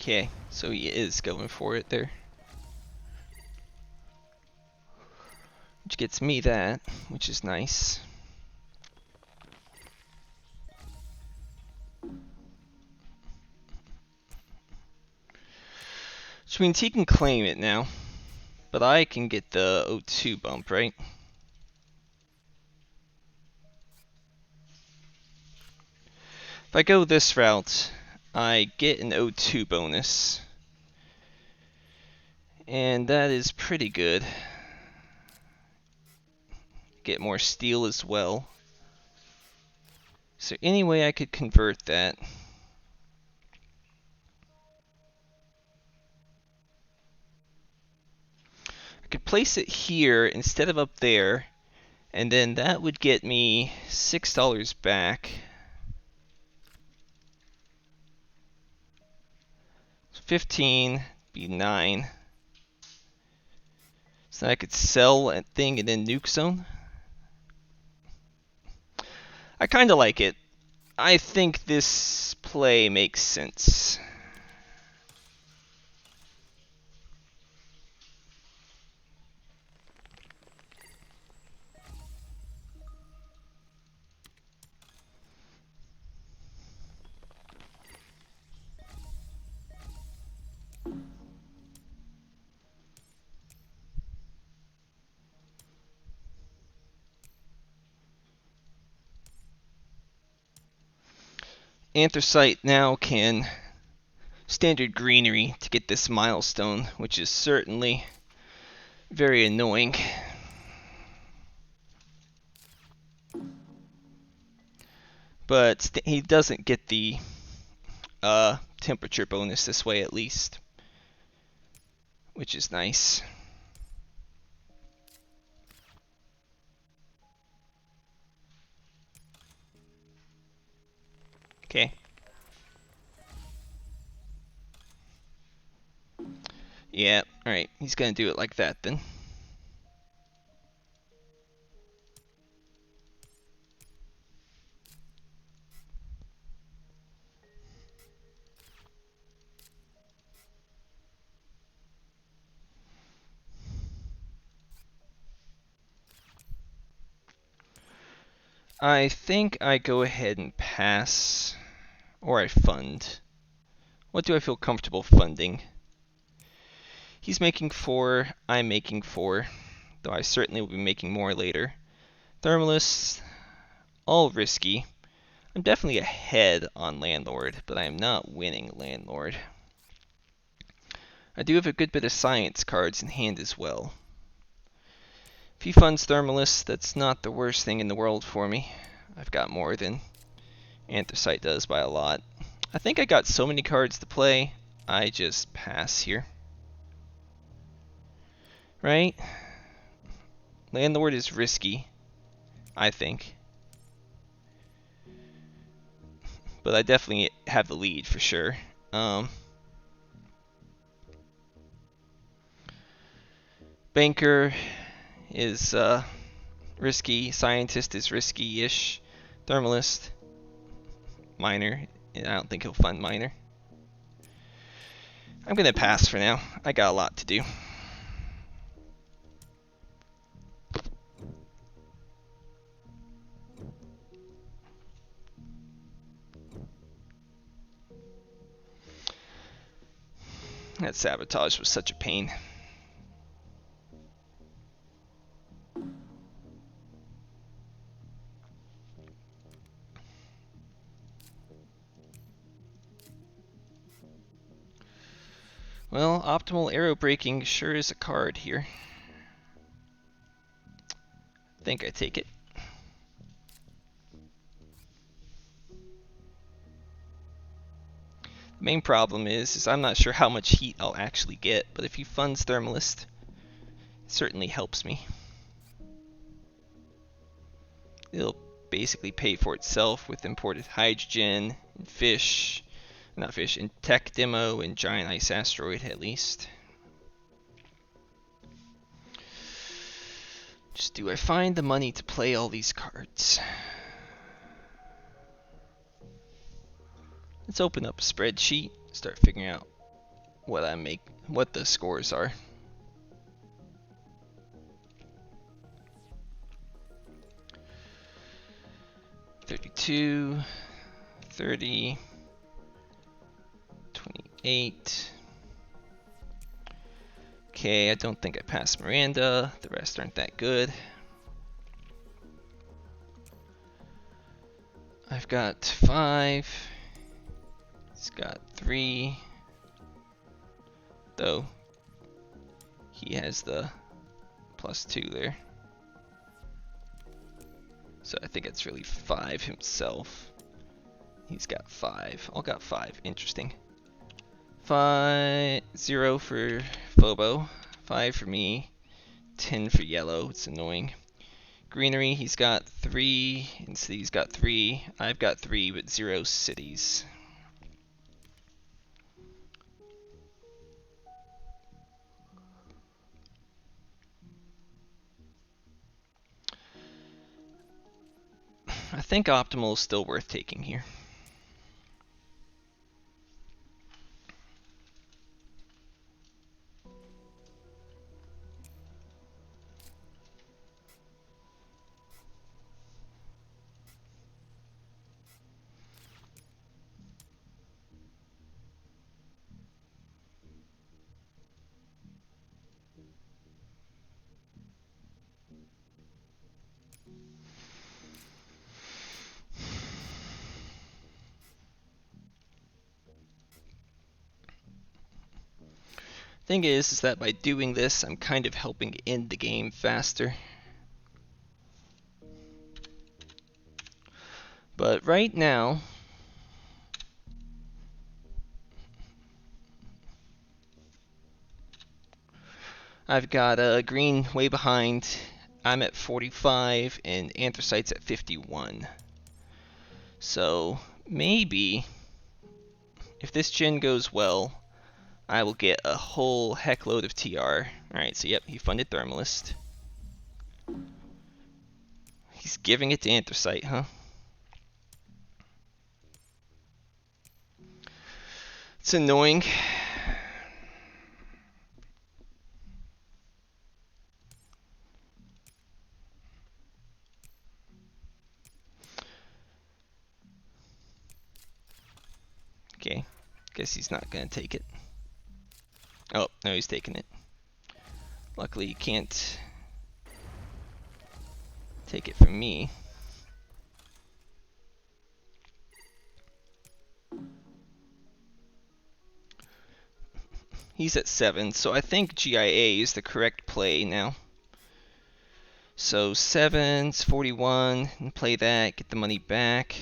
Speaker 1: Okay, so he is going for it there. Which gets me that, which is nice. Which means he can claim it now. But I can get the O2 bump, right? If I go this route, I get an O2 bonus. And that is pretty good. Get more steel as well. Is there any way I could convert that? I could place it here instead of up there, and then that would get me $6 back. 15 be 9. So I could sell a thing and then nuke zone. I kind of like it. I think this play makes sense. Anthracite now can standard greenery to get this milestone, which is certainly very annoying. But he doesn't get the temperature bonus this way at least, which is nice. Okay. Yeah, alright, he's gonna do it like that then. I think I go ahead and pass, or I fund. What do I feel comfortable funding? He's making 4, I'm making 4, though I certainly will be making more later. Thermalists, all risky. I'm definitely ahead on Landlord, but I am not winning Landlord. I do have a good bit of science cards in hand as well. If he funds Thermalists, that's not the worst thing in the world for me. I've got more than Anthracite does by a lot. I think I got so many cards to play, I just pass here. Right? Landlord is risky, I think. But I definitely have the lead for sure. Banker is risky. Scientist is risky-ish. Thermalist, miner. I don't think he'll fund miner. I'm gonna pass for now. I got a lot to do. That sabotage was such a pain. Well, optimal arrow braking sure is a card here. I think I take it. The main problem is I'm not sure how much heat I'll actually get, but if he funds Thermalist, it certainly helps me. It'll basically pay for itself with imported hydrogen and fish, not fish, and tech demo and giant ice asteroid at least. Just do I find the money to play all these cards? Let's open up a spreadsheet, start figuring out what the scores are. $32, $30, $28. Okay, I don't think I passed Miranda. The rest aren't that good. I've got 5. He's got 3. Though he has the +2 there. So I think it's really 5 himself. He's got 5. All got 5. Interesting. 0 for Phobo. 5 for me. 10 for yellow. It's annoying. Greenery, he's got 3. And city's got 3. I've got 3, but 0 cities. I think optimal is still worth taking here. Thing is that by doing this, I'm kind of helping end the game faster. But right now, I've got green way behind. I'm at 45 and anthracite's at 51. So maybe if this gen goes well, I will get a whole heckload of TR. Alright, so yep, he funded Thermalist. He's giving it to anthracite, huh? It's annoying. Okay, guess he's not gonna take it. Oh, no, he's taking it. Luckily, you can't take it from me. He's at 7, so I think GIA is the correct play now. So 7's 41, and play that, get the money back.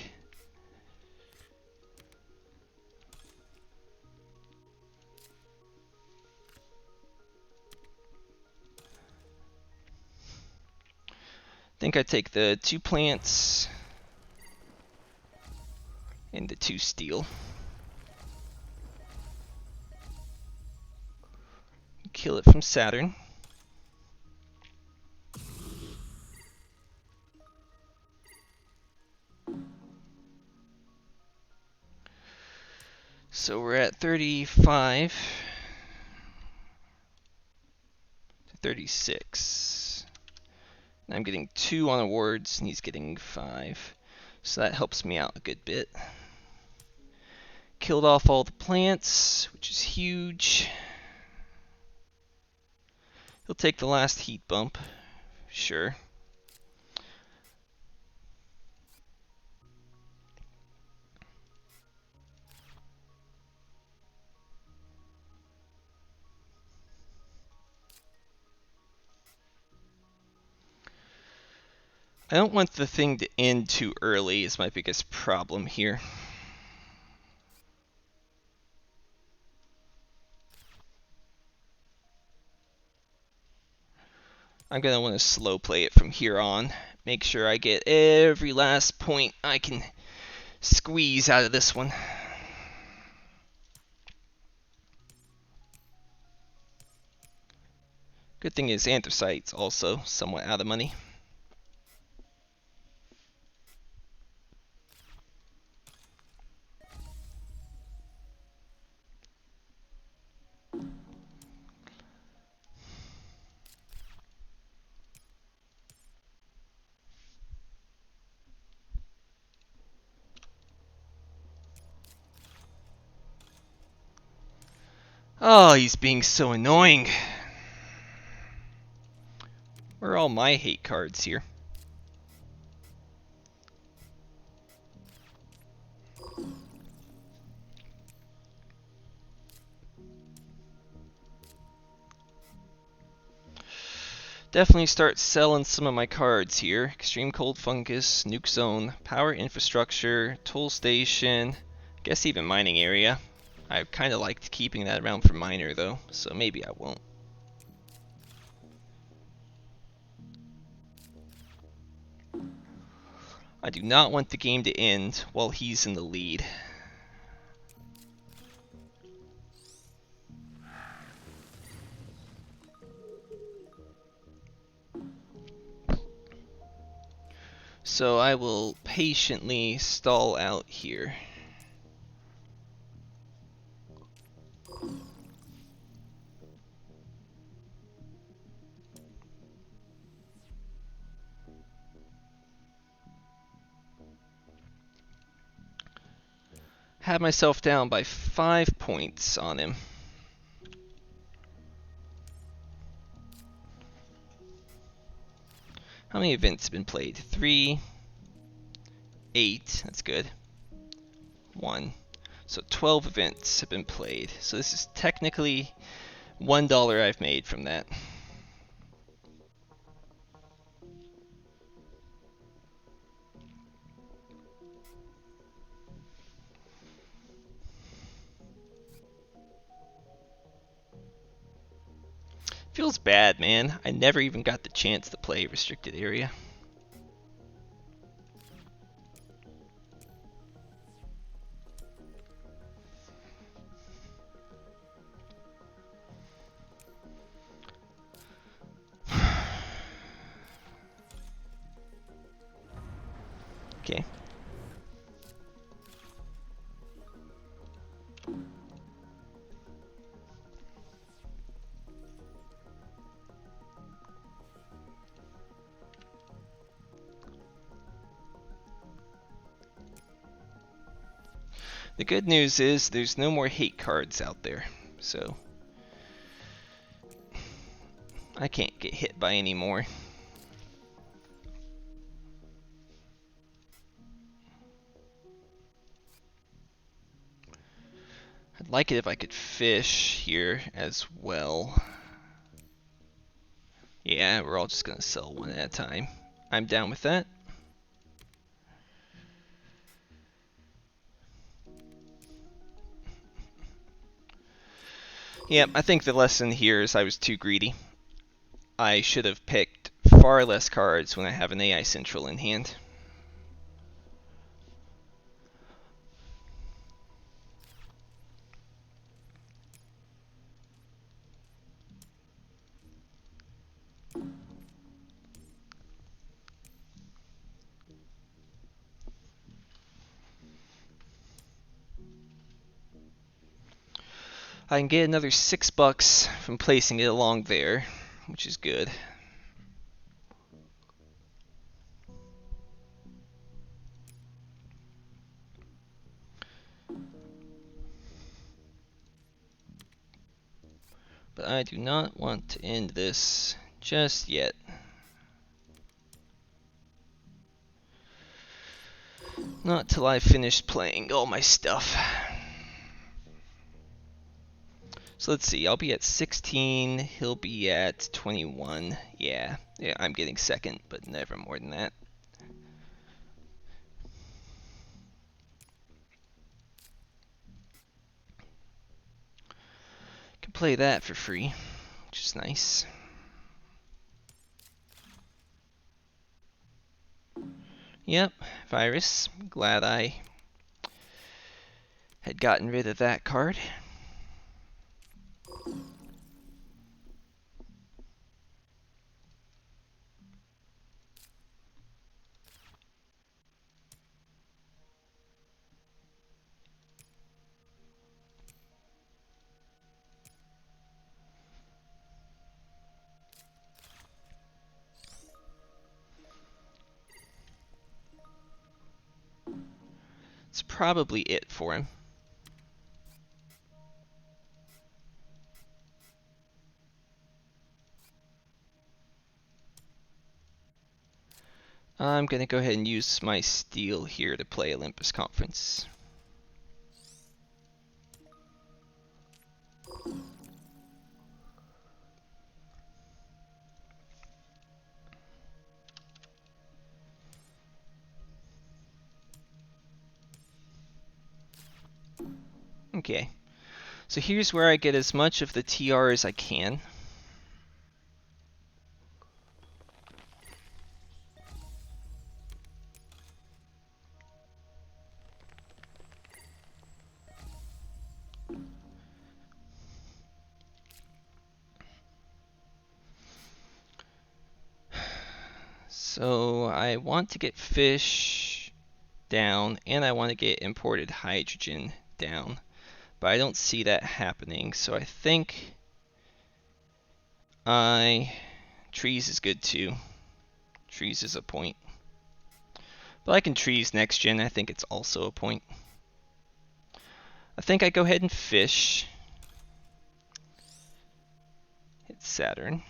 Speaker 1: I think I take the 2 plants and the 2 steel. Kill it from Saturn. So we're at 35 to 36. And I'm getting 2 on awards, and he's getting 5. So that helps me out a good bit. Killed off all the plants, which is huge. He'll take the last heat bump, sure. I don't want the thing to end too early is my biggest problem here. I'm going to want to slow play it from here on. Make sure I get every last point I can squeeze out of this one. Good thing is anthracite's also somewhat out of money. Oh, he's being so annoying. Where are all my hate cards here? Definitely start selling some of my cards here. Extreme Cold Fungus, Nuke Zone, Power Infrastructure, Tool Station, I guess even Mining Area. I kind of liked keeping that around for Miner though, so maybe I won't. I do not want the game to end while he's in the lead. So I will patiently stall out here. Had myself down by 5 points on him. How many events have been played? 3, 8, that's good. 1. So 12 events have been played. So this is technically $1 I've made from that. Feels bad, man. I never even got the chance to play Restricted Area. Okay. The good news is there's no more hate cards out there, so I can't get hit by any more. I'd like it if I could fish here as well. Yeah, we're all just gonna sell one at a time. I'm down with that. Yep, I think the lesson here is I was too greedy. I should have picked far less cards when I have an AI Central in hand. I can get another $6 from placing it along there, which is good. But I do not want to end this just yet. Not till I finish playing all my stuff. So let's see, I'll be at 16, he'll be at 21. Yeah, I'm getting second, but never more than that. Can play that for free, which is nice. Yep, virus. Glad I had gotten rid of that card. It's probably it for him. I'm going to go ahead and use my steel here to play Olympus Conference. Okay, so here's where I get as much of the TR as I can. So I want to get fish down, and I want to get imported hydrogen down. But I don't see that happening, so I think trees is good too. Trees is a point. But I can trees next gen, I think it's also a point. I think I go ahead and fish. Hit Saturn.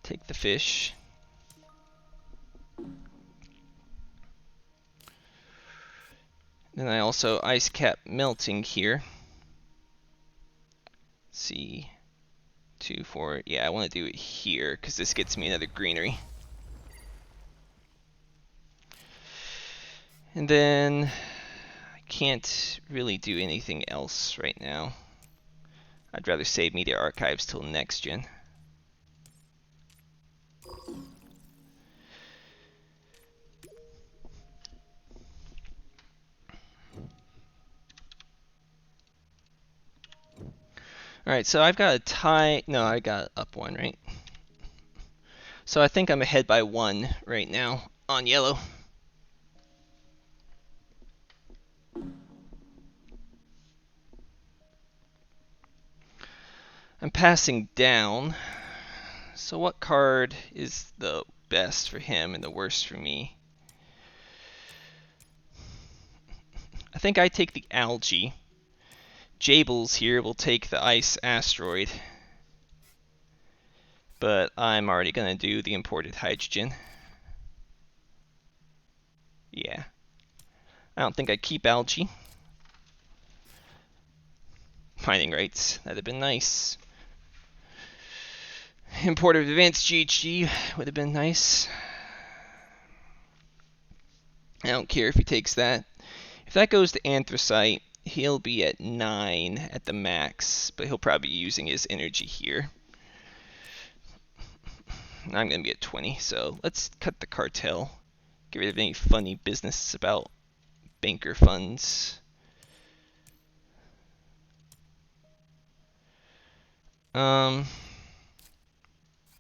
Speaker 1: Take the fish. Then I also ice cap melting here. See, 2, 4. Yeah, I want to do it here because this gets me another greenery. And then I can't really do anything else right now. I'd rather save media archives till next gen. Alright, so I've got a tie. No, I got up 1, right? So I think I'm ahead by 1 right now on yellow. I'm passing down. So what card is the best for him and the worst for me? I think I take the algae. Jables here will take the ice asteroid. But I'm already going to do the imported hydrogen. Yeah. I don't think I'd keep algae. Mining rights, that'd have been nice. Imported advanced GHG would have been nice. I don't care if he takes that. If that goes to anthracite, he'll be at 9 at the max, but he'll probably be using his energy here. I'm going to be at 20, so let's cut the cartel. Get rid of any funny business about banker funds.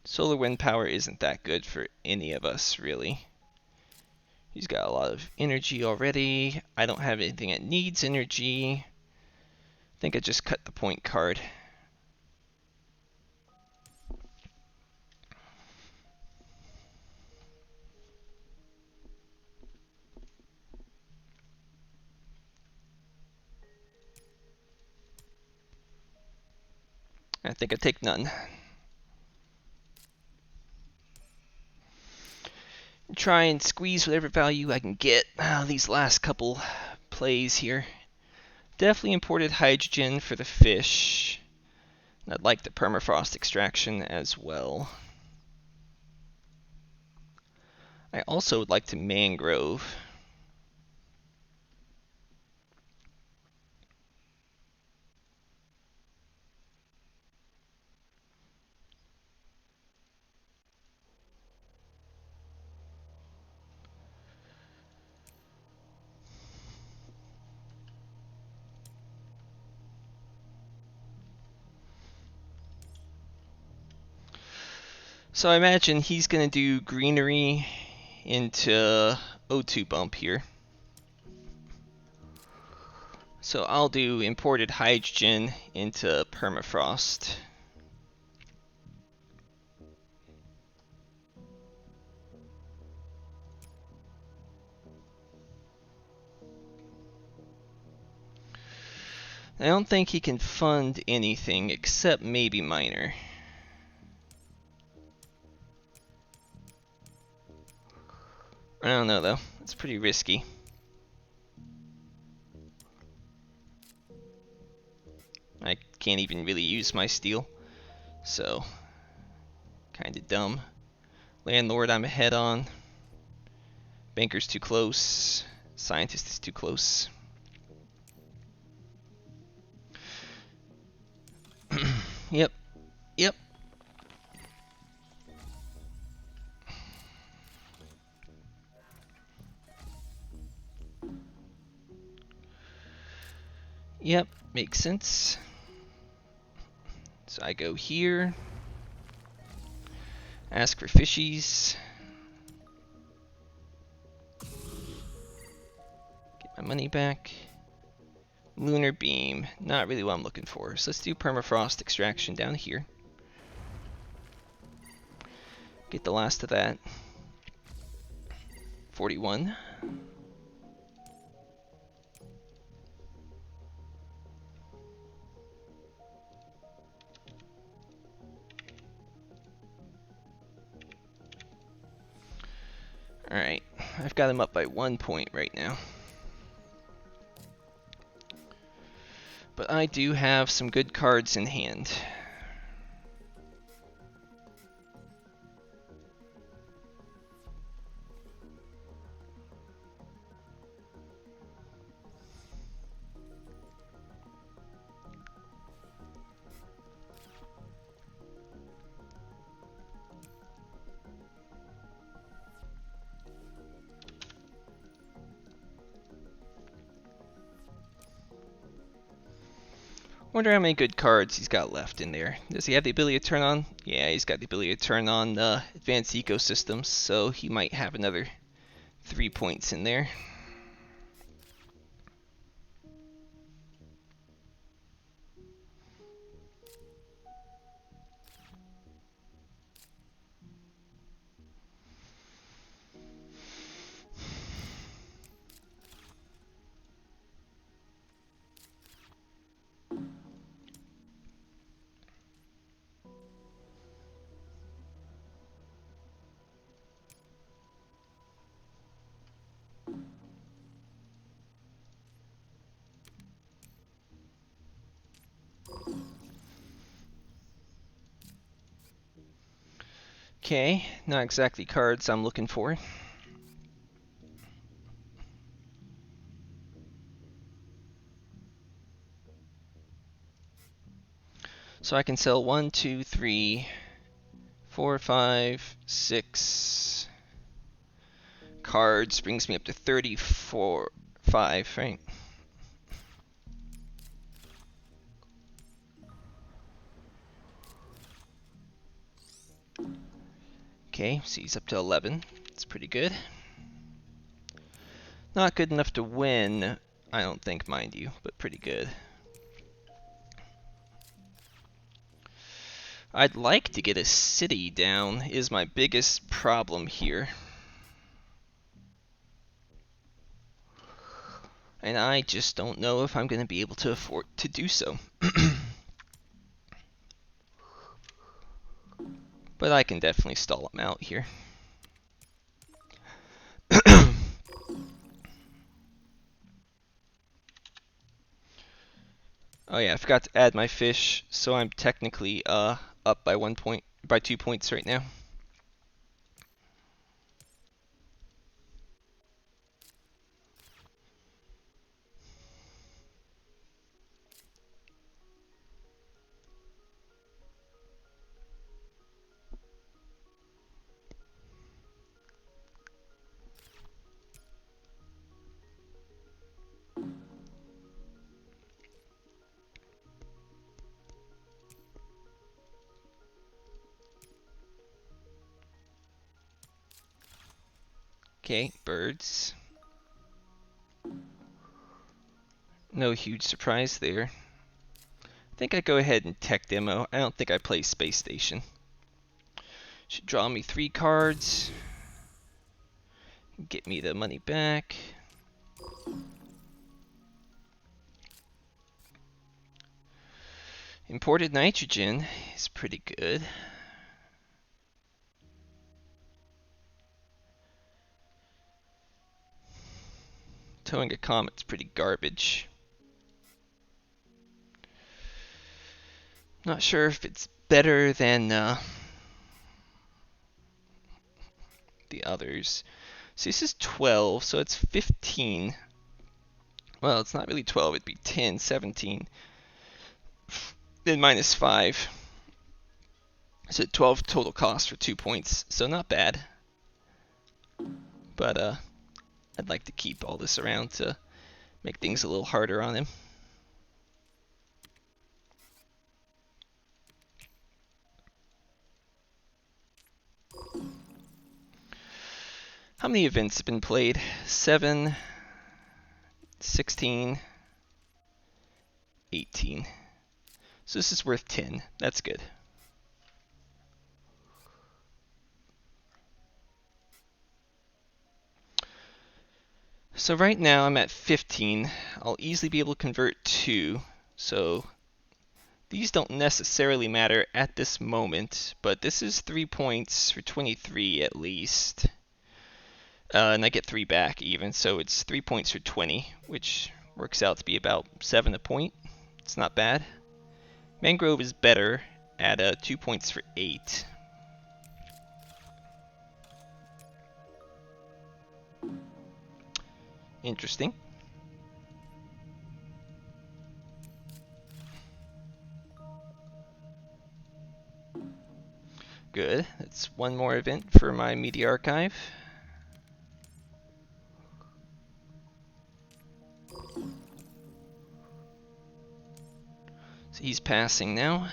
Speaker 1: Solar wind power isn't that good for any of us, really. He's got a lot of energy already. I don't have anything that needs energy. think I just cut the point card. I think I take none. Try and squeeze whatever value I can get these last couple plays here. Definitely imported hydrogen for the fish. I'd like the permafrost extraction as well. I also would like to mangrove. So I imagine he's going to do greenery into O2 bump here. So I'll do imported hydrogen into permafrost. I don't think he can fund anything except maybe miner. I don't know though, it's pretty risky. I can't even really use my steel, so kinda dumb. Landlord I'm ahead on. Banker's too close. Scientist is too close. Yep. Yep. Yep, makes sense. So I go here. Ask for fishies. Get my money back. Lunar beam, not really what I'm looking for. So let's do permafrost extraction down here. Get the last of that. 41. Alright, I've got him up by 1 point right now. But I do have some good cards in hand. Wonder how many good cards he's got left in there. Does he have the ability to turn on? Yeah, he's got the ability to turn on advanced ecosystems, so he might have another 3 points in there. Okay, not exactly cards I'm looking for. So I can sell 1, 2, 3, 4, 5, 6 cards, brings me up to 34, 5, right? Okay, so he's up to 11. It's pretty good. Not good enough to win, I don't think, mind you, but pretty good. I'd like to get a city down is my biggest problem here. And I just don't know if I'm going to be able to afford to do so. But I can definitely stall him out here. Oh yeah, I forgot to add my fish, so I'm technically up by 2 points right now. Okay, birds. No huge surprise there. I think I go ahead and tech demo. I don't think I play Space Station. Should draw me 3 cards. Get me the money back. Imported nitrogen is pretty good. Towing a comet's pretty garbage. Not sure if it's better than the others. So this is 12, so it's 15. Well, it's not really 12, it'd be 10, 17. Then minus 5. So 12 total cost for 2 points, so not bad. But I'd like to keep all this around to make things a little harder on him. How many events have been played? 7, 16, 18. So this is worth 10. That's good. So right now I'm at 15. I'll easily be able to convert 2. So these don't necessarily matter at this moment, but this is 3 points for 23 at least. And I get 3 back even, so it's 3 points for 20, which works out to be about 7 a point. It's not bad. Mangrove is better at 2 points for 8. Interesting. Good. That's one more event for my media archive. So he's passing now.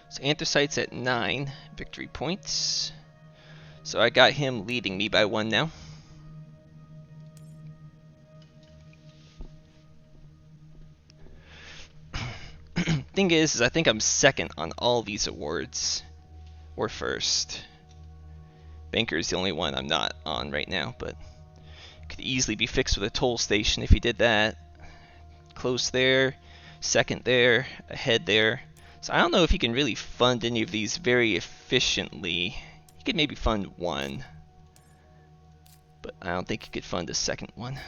Speaker 1: So Anthracite's at 9 victory points. So I got him leading me by 1 now. Thing is I think I'm second on all these awards. Or first. Banker's the only one I'm not on right now, but could easily be fixed with a toll station if he did that. Close there, second there, ahead there. So I don't know if he can really fund any of these very efficiently. He could maybe fund 1, but I don't think he could fund a second one.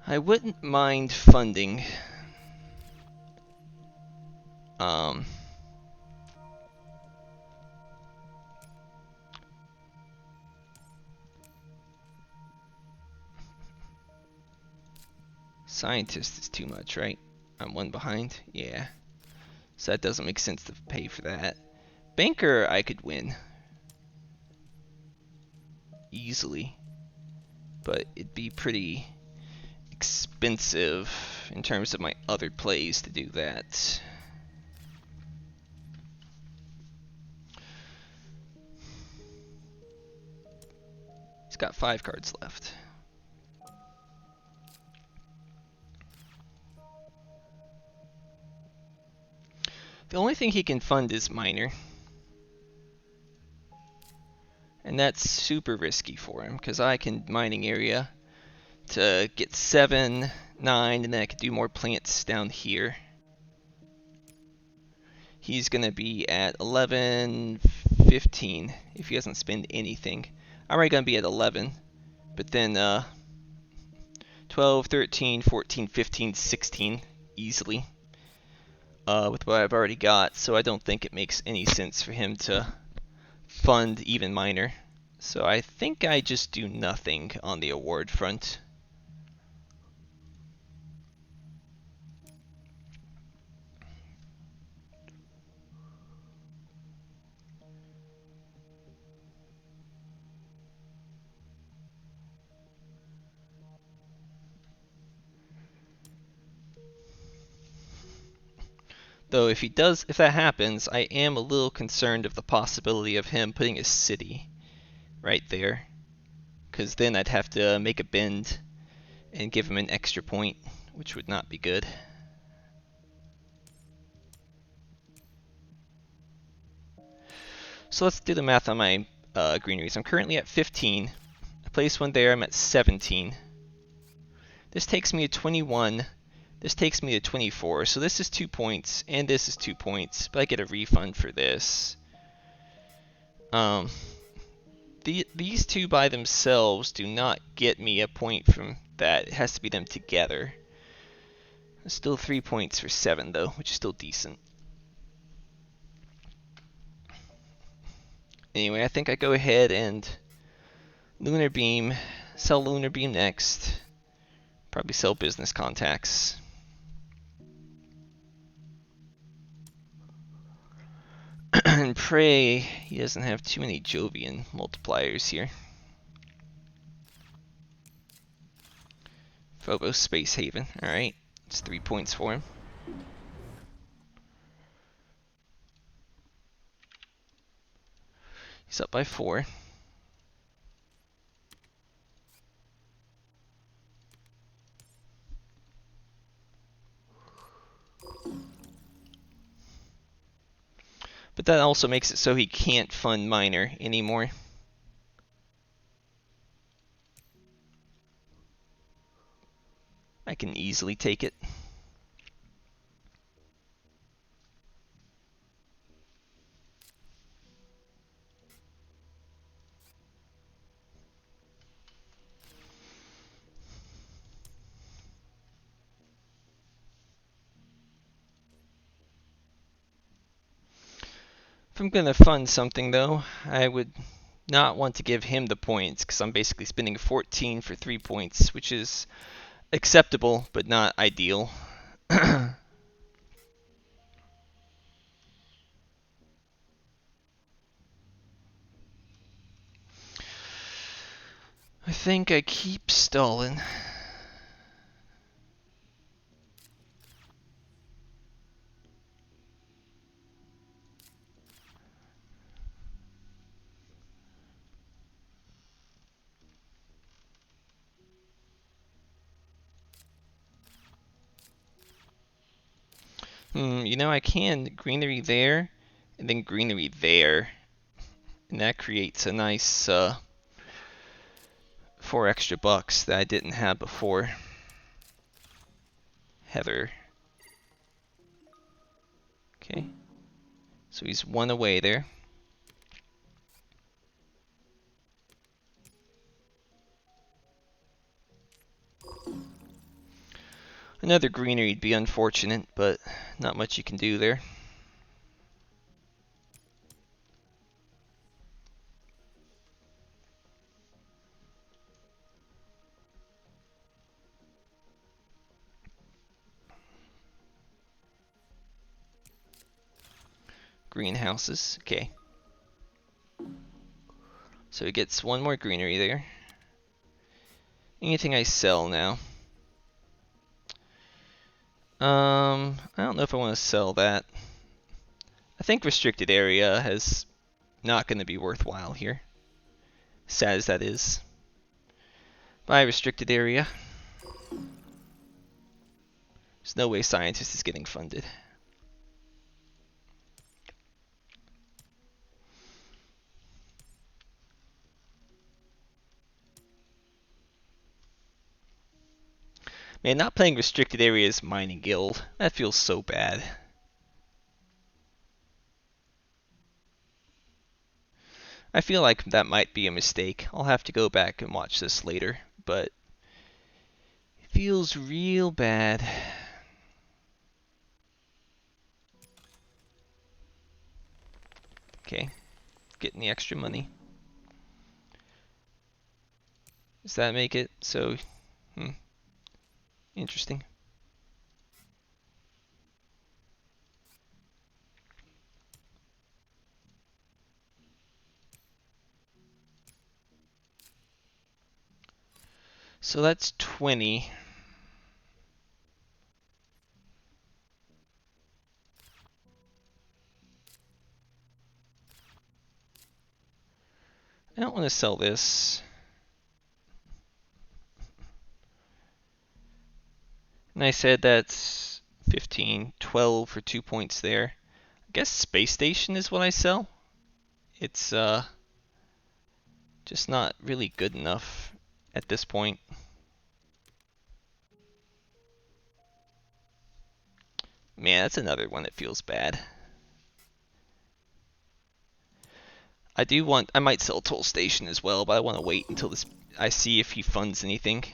Speaker 1: I wouldn't mind funding Scientist is too much, right? I'm 1 behind? Yeah. So that doesn't make sense to pay for that. Banker, I could win. Easily. But it'd be pretty expensive in terms of my other plays to do that. He's got 5 cards left. The only thing he can fund is Miner. And that's super risky for him, because I can mining area to get 7, 9, and then I can do more plants down here. He's going to be at 11, 15 if he doesn't spend anything. I'm already going to be at 11, but then 12, 13, 14, 15, 16 easily with what I've already got, so I don't think it makes any sense for him to fund even Miner. So I think I just do nothing on the award front. Though if that happens, I am a little concerned of the possibility of him putting a city right there, because then I'd have to make a bend and give him an extra point, which would not be good. So let's do the math on my greeneries. I'm currently at 15. I place one there, I'm at 17. This takes me to 21. This takes me to 24. So this is 2 points, and this is 2 points, but I get a refund for this. These two by themselves do not get me a point from that. It has to be them together. There's still 3 points for 7, though, which is still decent. Anyway, I think I go ahead and Lunar Beam, sell Lunar Beam next. Probably sell Business Contacts. And pray he doesn't have too many Jovian multipliers here. Phobos Space Haven, alright. It's 3 points for him. He's up by 4. But that also makes it so he can't fund Miner anymore. I can easily take it. If I'm going to fund something, though, I would not want to give him the points, because I'm basically spending 14 for 3 points, which is acceptable, but not ideal. I think I keep stalling. You know, I can greenery there, and then greenery there. And that creates a nice 4 extra bucks that I didn't have before. Heather. Okay. So he's 1 away there. Another greenery would be unfortunate, but not much you can do there. Greenhouses, okay. So he gets 1 more greenery there. Anything I sell now? I don't know if I want to sell that. I think restricted area is not going to be worthwhile here. Sad as that is. Buy restricted area. There's no way scientist is getting funded. Man, not playing restricted areas mining guild. That feels so bad. I feel like that might be a mistake. I'll have to go back and watch this later, but it feels real bad. Okay, getting the extra money. Does that make it so? Interesting. So that's 20. I don't want to sell this. And I said that's 15, 12 for 2 points there. I guess space station is what I sell. It's just not really good enough at this point. Man, that's another one that feels bad. I might sell Toll Station as well, but I want to wait until I see if he funds anything.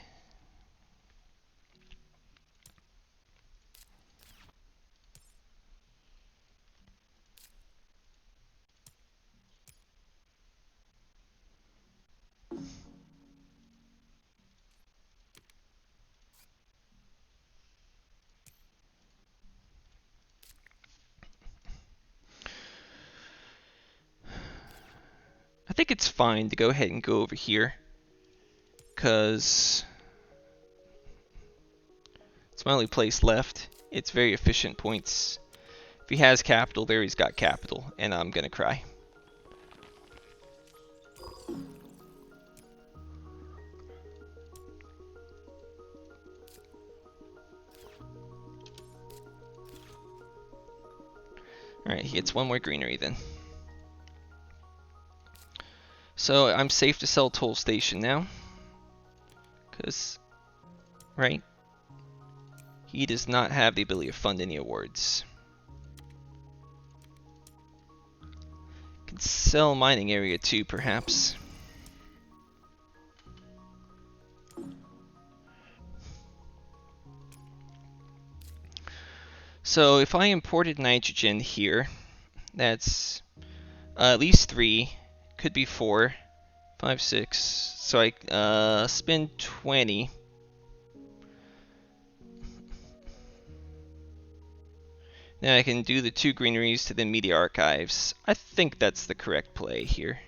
Speaker 1: I think it's fine to go ahead and go over here, because it's my only place left. It's very efficient points. If he has capital there, he's got capital, and I'm gonna cry. Alright, he gets one more greenery then. So I'm safe to sell Toll Station now. Because, right? He does not have the ability to fund any awards. Can sell mining area too, perhaps. So if I imported nitrogen here, that's at least 3, could be 4, 5, 6. So I spend 20. Then I can do the 2 greeneries to the media archives. I think that's the correct play here.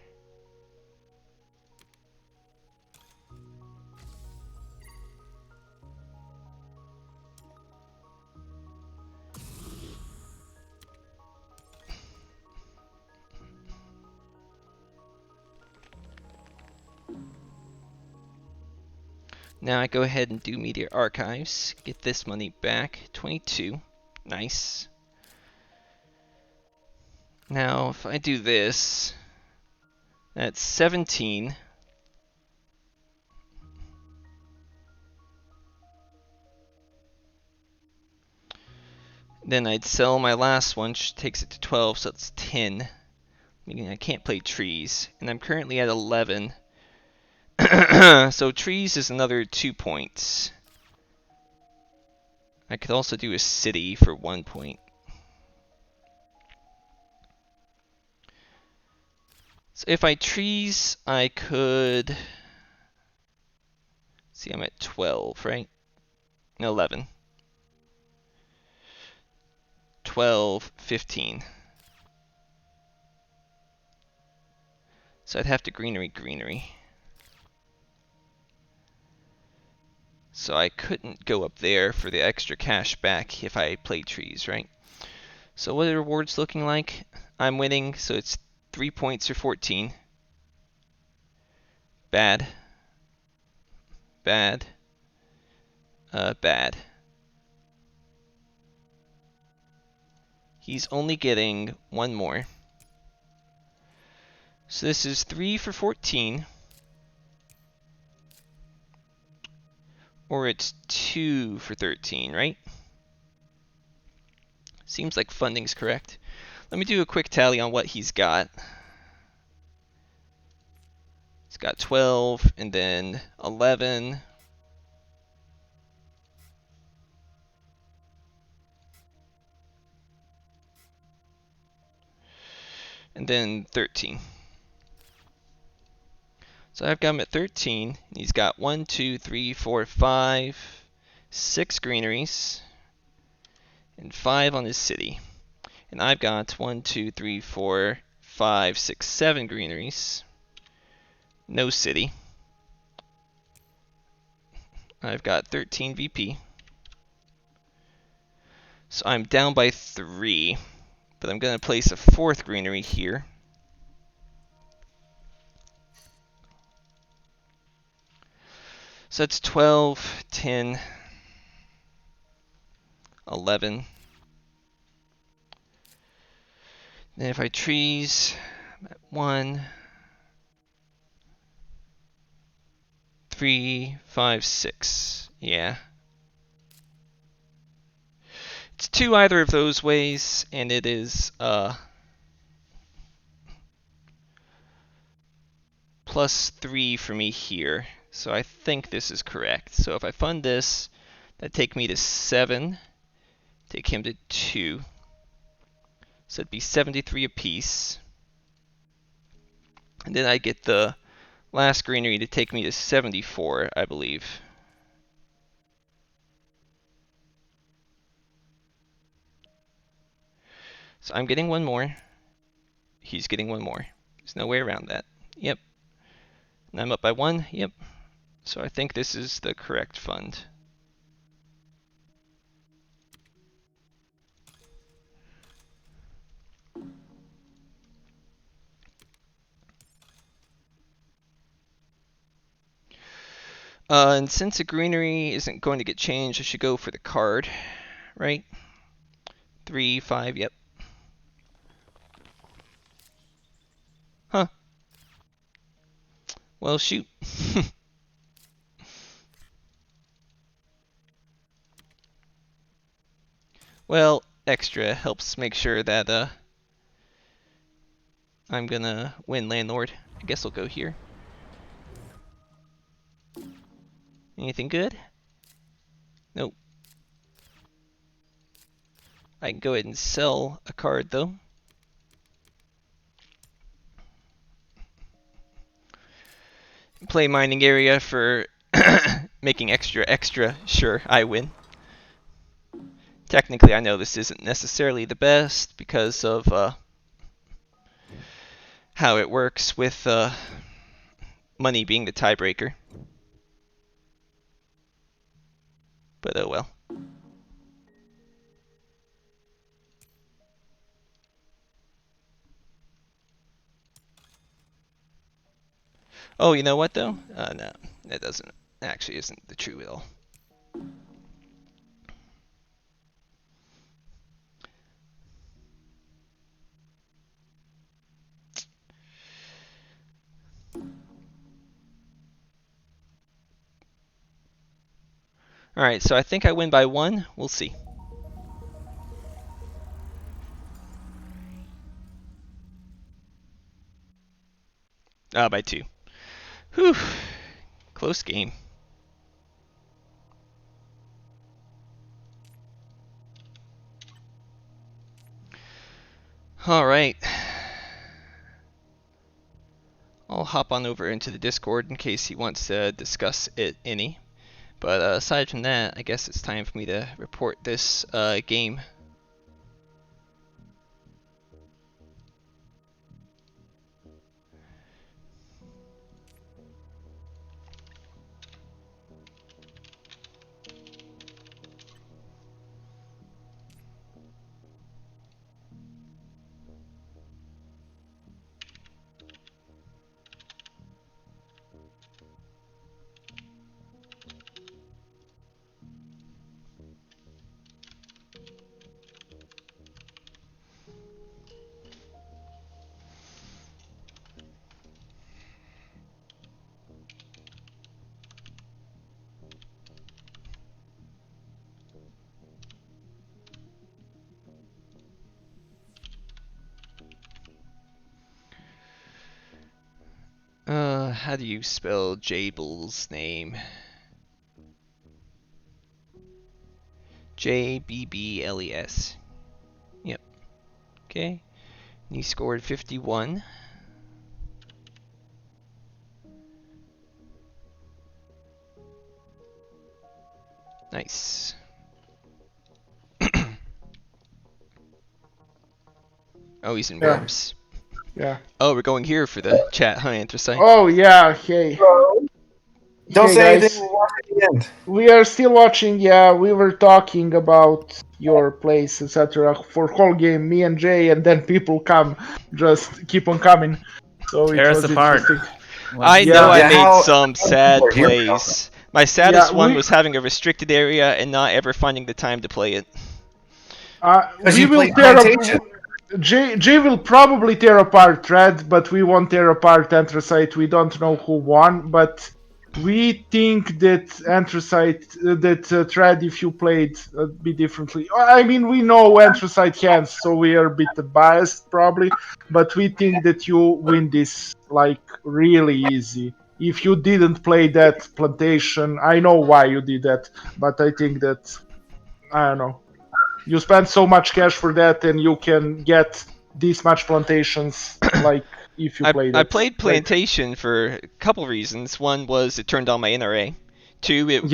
Speaker 1: Now I go ahead and do media archives, get this money back, 22, nice. Now if I do this, that's 17. Then I'd sell my last one, which takes it to 12, so it's 10. Meaning I can't play trees, and I'm currently at 11. So trees is another 2 points. I could also do a city for 1 point. So if I trees, I could... See, I'm at 12, right? 11. 12, 15. So I'd have to greenery. So I couldn't go up there for the extra cash back if I played trees, right? So what are the rewards looking like? I'm winning, so it's 3 points or 14. Bad. Bad. Bad. He's only getting one more. So this is 3 for 14. Or it's 2 for 13, right? Seems like funding's correct. Let me do a quick tally on what he's got. He's got 12 and then 11. And then 13. So I've got him at 13. And he's got 1, 2, 3, 4, 5, 6 greeneries, and 5 on his city. And I've got 1, 2, 3, 4, 5, 6, 7 greeneries. No city. I've got 13 VP. So I'm down by 3. But I'm going to place a 4th greenery here. So that's 12, 10, 11. Then if I trees, I'm at 1, 3, 5, 6. Yeah. It's 2 either of those ways, and it is plus 3 for me here. So I think this is correct. So if I fund this, that'd take me to 7. Take him to 2. So it'd be 73 apiece. And then I get the last greenery to take me to 74, I believe. So I'm getting one more. He's getting one more. There's no way around that. Yep. And I'm up by 1. Yep. So I think this is the correct fund. And since the greenery isn't going to get changed, I should go for the card, right? 3, 5, yep. Huh. Well, shoot. Well, extra helps make sure that I'm gonna win landlord. I guess I'll go here. Anything good? Nope. I can go ahead and sell a card though. Play mining area for making extra. Sure, I win. Technically, I know this isn't necessarily the best because of how it works with money being the tiebreaker. But oh well. Oh, you know what though? No, that doesn't actually isn't the true at all. Alright, so I think I win by 1. We'll see. By 2. Whew. Close game. Alright. I'll hop on over into the Discord in case he wants to discuss it any. But aside from that, I guess it's time for me to report this game. How do you spell Jable's name? Jbbles. Yep. Okay. And he scored 51. Nice. Oh, he's in Worms.
Speaker 2: Yeah.
Speaker 1: Oh, we're going here for the chat, huh, Anthracite?
Speaker 2: Oh, yeah. Hey.
Speaker 3: Don't
Speaker 2: Hey,
Speaker 3: say
Speaker 2: guys.
Speaker 3: anything. We'll watch at the end.
Speaker 2: We are still watching. Yeah, we were talking about your place, etc. for whole game, me and Jay, and then people just keep on coming. So
Speaker 4: Tear
Speaker 2: it
Speaker 4: us
Speaker 2: was
Speaker 4: apart.
Speaker 2: interesting.
Speaker 1: I
Speaker 4: Let's-
Speaker 1: know I
Speaker 3: Yeah,
Speaker 1: made
Speaker 3: how-
Speaker 1: some sad
Speaker 3: people are here now.
Speaker 1: plays. My saddest
Speaker 2: Yeah,
Speaker 1: one
Speaker 2: we-
Speaker 1: was having a restricted area and not ever finding the time to play it.
Speaker 2: We
Speaker 3: you
Speaker 2: will
Speaker 3: played
Speaker 2: tear
Speaker 3: Plantation.
Speaker 2: Jay will probably tear apart Thread, but we won't tear apart Anthracite. We don't know who won, but we think that Thread, if you played a bit differently. I mean, we know Anthracite hands, so we are a bit biased probably, but we think that you win this like really easy. If you didn't play that Plantation, I know why you did that, but I think that, I don't know. You spend so much cash for that, and you can get this much plantations. Like if you play that.
Speaker 1: I played Plantation for a couple reasons. One was it turned on my NRA. Two, it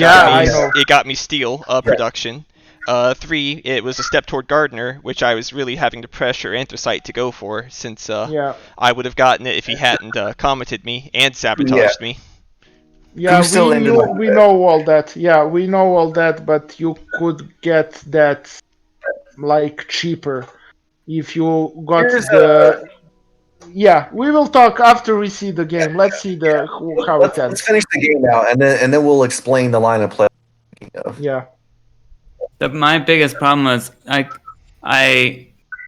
Speaker 1: got me steel production. 3, it was a step toward Gardener, which I was really having to pressure Anthracite to go for, since I would have gotten it if he hadn't commented me and sabotaged me.
Speaker 2: Yeah, we know all that. Yeah, we know all that, but you could get that like cheaper if you got Yeah, we will talk after we see the game. Let's see how it ends.
Speaker 3: Let's finish the game out, and then we'll explain the line of play.
Speaker 2: Yeah.
Speaker 4: My biggest problem was I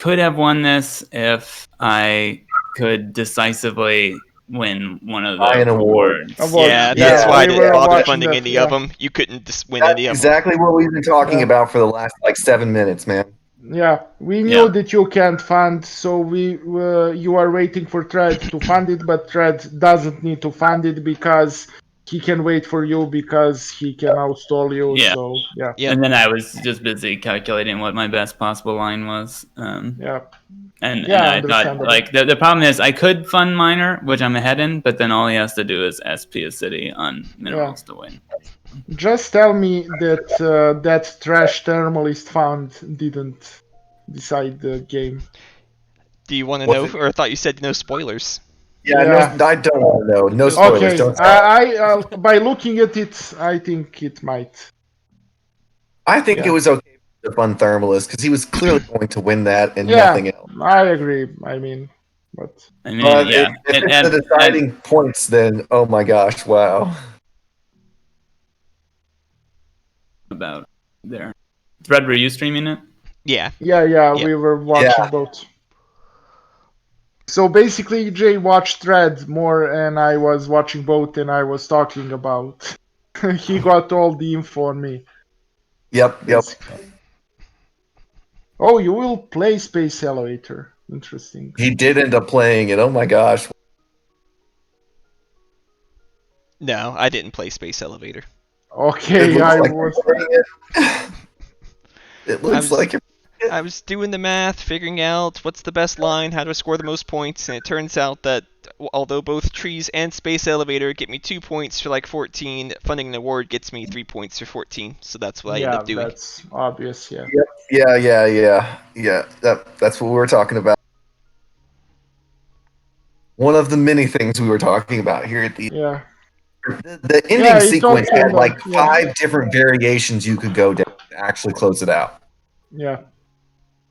Speaker 4: could have won this if I could decisively win one of the
Speaker 3: award.
Speaker 4: awards.
Speaker 1: Yeah, that's why I didn't bother funding any of them. You couldn't win any of them.
Speaker 3: Exactly what we've been talking about for the last 7 minutes, man.
Speaker 2: Yeah, we knew that you can't fund, so you are waiting for Thread to fund it, but Thread doesn't need to fund it because he can wait for you because he can outstall you.
Speaker 4: Yeah.
Speaker 2: So yeah.
Speaker 1: Yep.
Speaker 4: And then I was just busy calculating what my best possible line was.
Speaker 2: Yeah.
Speaker 4: And I thought, like, the problem is I could fund Miner, which I'm ahead in, but then all he has to do is SP a city on minerals to win.
Speaker 2: Just tell me that that trash thermalist fund didn't decide the game.
Speaker 1: Do you want to know, or I thought you said no spoilers?
Speaker 3: Yeah. No, I don't want to know. No spoilers.
Speaker 2: Okay,
Speaker 3: Don't
Speaker 2: I by looking at it, I think it might.
Speaker 3: I think it was okay to fund Thermalist because he was clearly going to win that and nothing else.
Speaker 2: I agree. I mean, but
Speaker 3: if it's the deciding points, then oh my gosh, wow.
Speaker 4: About there. Thread, were you streaming it?
Speaker 1: Yeah.
Speaker 2: Yeah. We were watching both. So basically, Jay watched Thread more, and I was watching both, and I was talking about. He got all the info on me.
Speaker 3: Yep.
Speaker 2: Oh, you will play Space Elevator. Interesting.
Speaker 3: He did end up playing it. Oh my gosh.
Speaker 1: No, I didn't play Space Elevator.
Speaker 2: Okay,
Speaker 3: It looks like it.
Speaker 1: I was doing the math, figuring out what's the best line, how to score the most points, and it turns out that although both Trees and Space Elevator get me 2 points for like 14, funding an award gets me 3 points for 14. So that's what I end up doing.
Speaker 2: Yeah, that's obvious. Yeah.
Speaker 3: Yeah. That's what we were talking about. One of the many things we were talking about here at the the ending sequence had like 5 different variations you could go down to actually close it out.
Speaker 2: Yeah.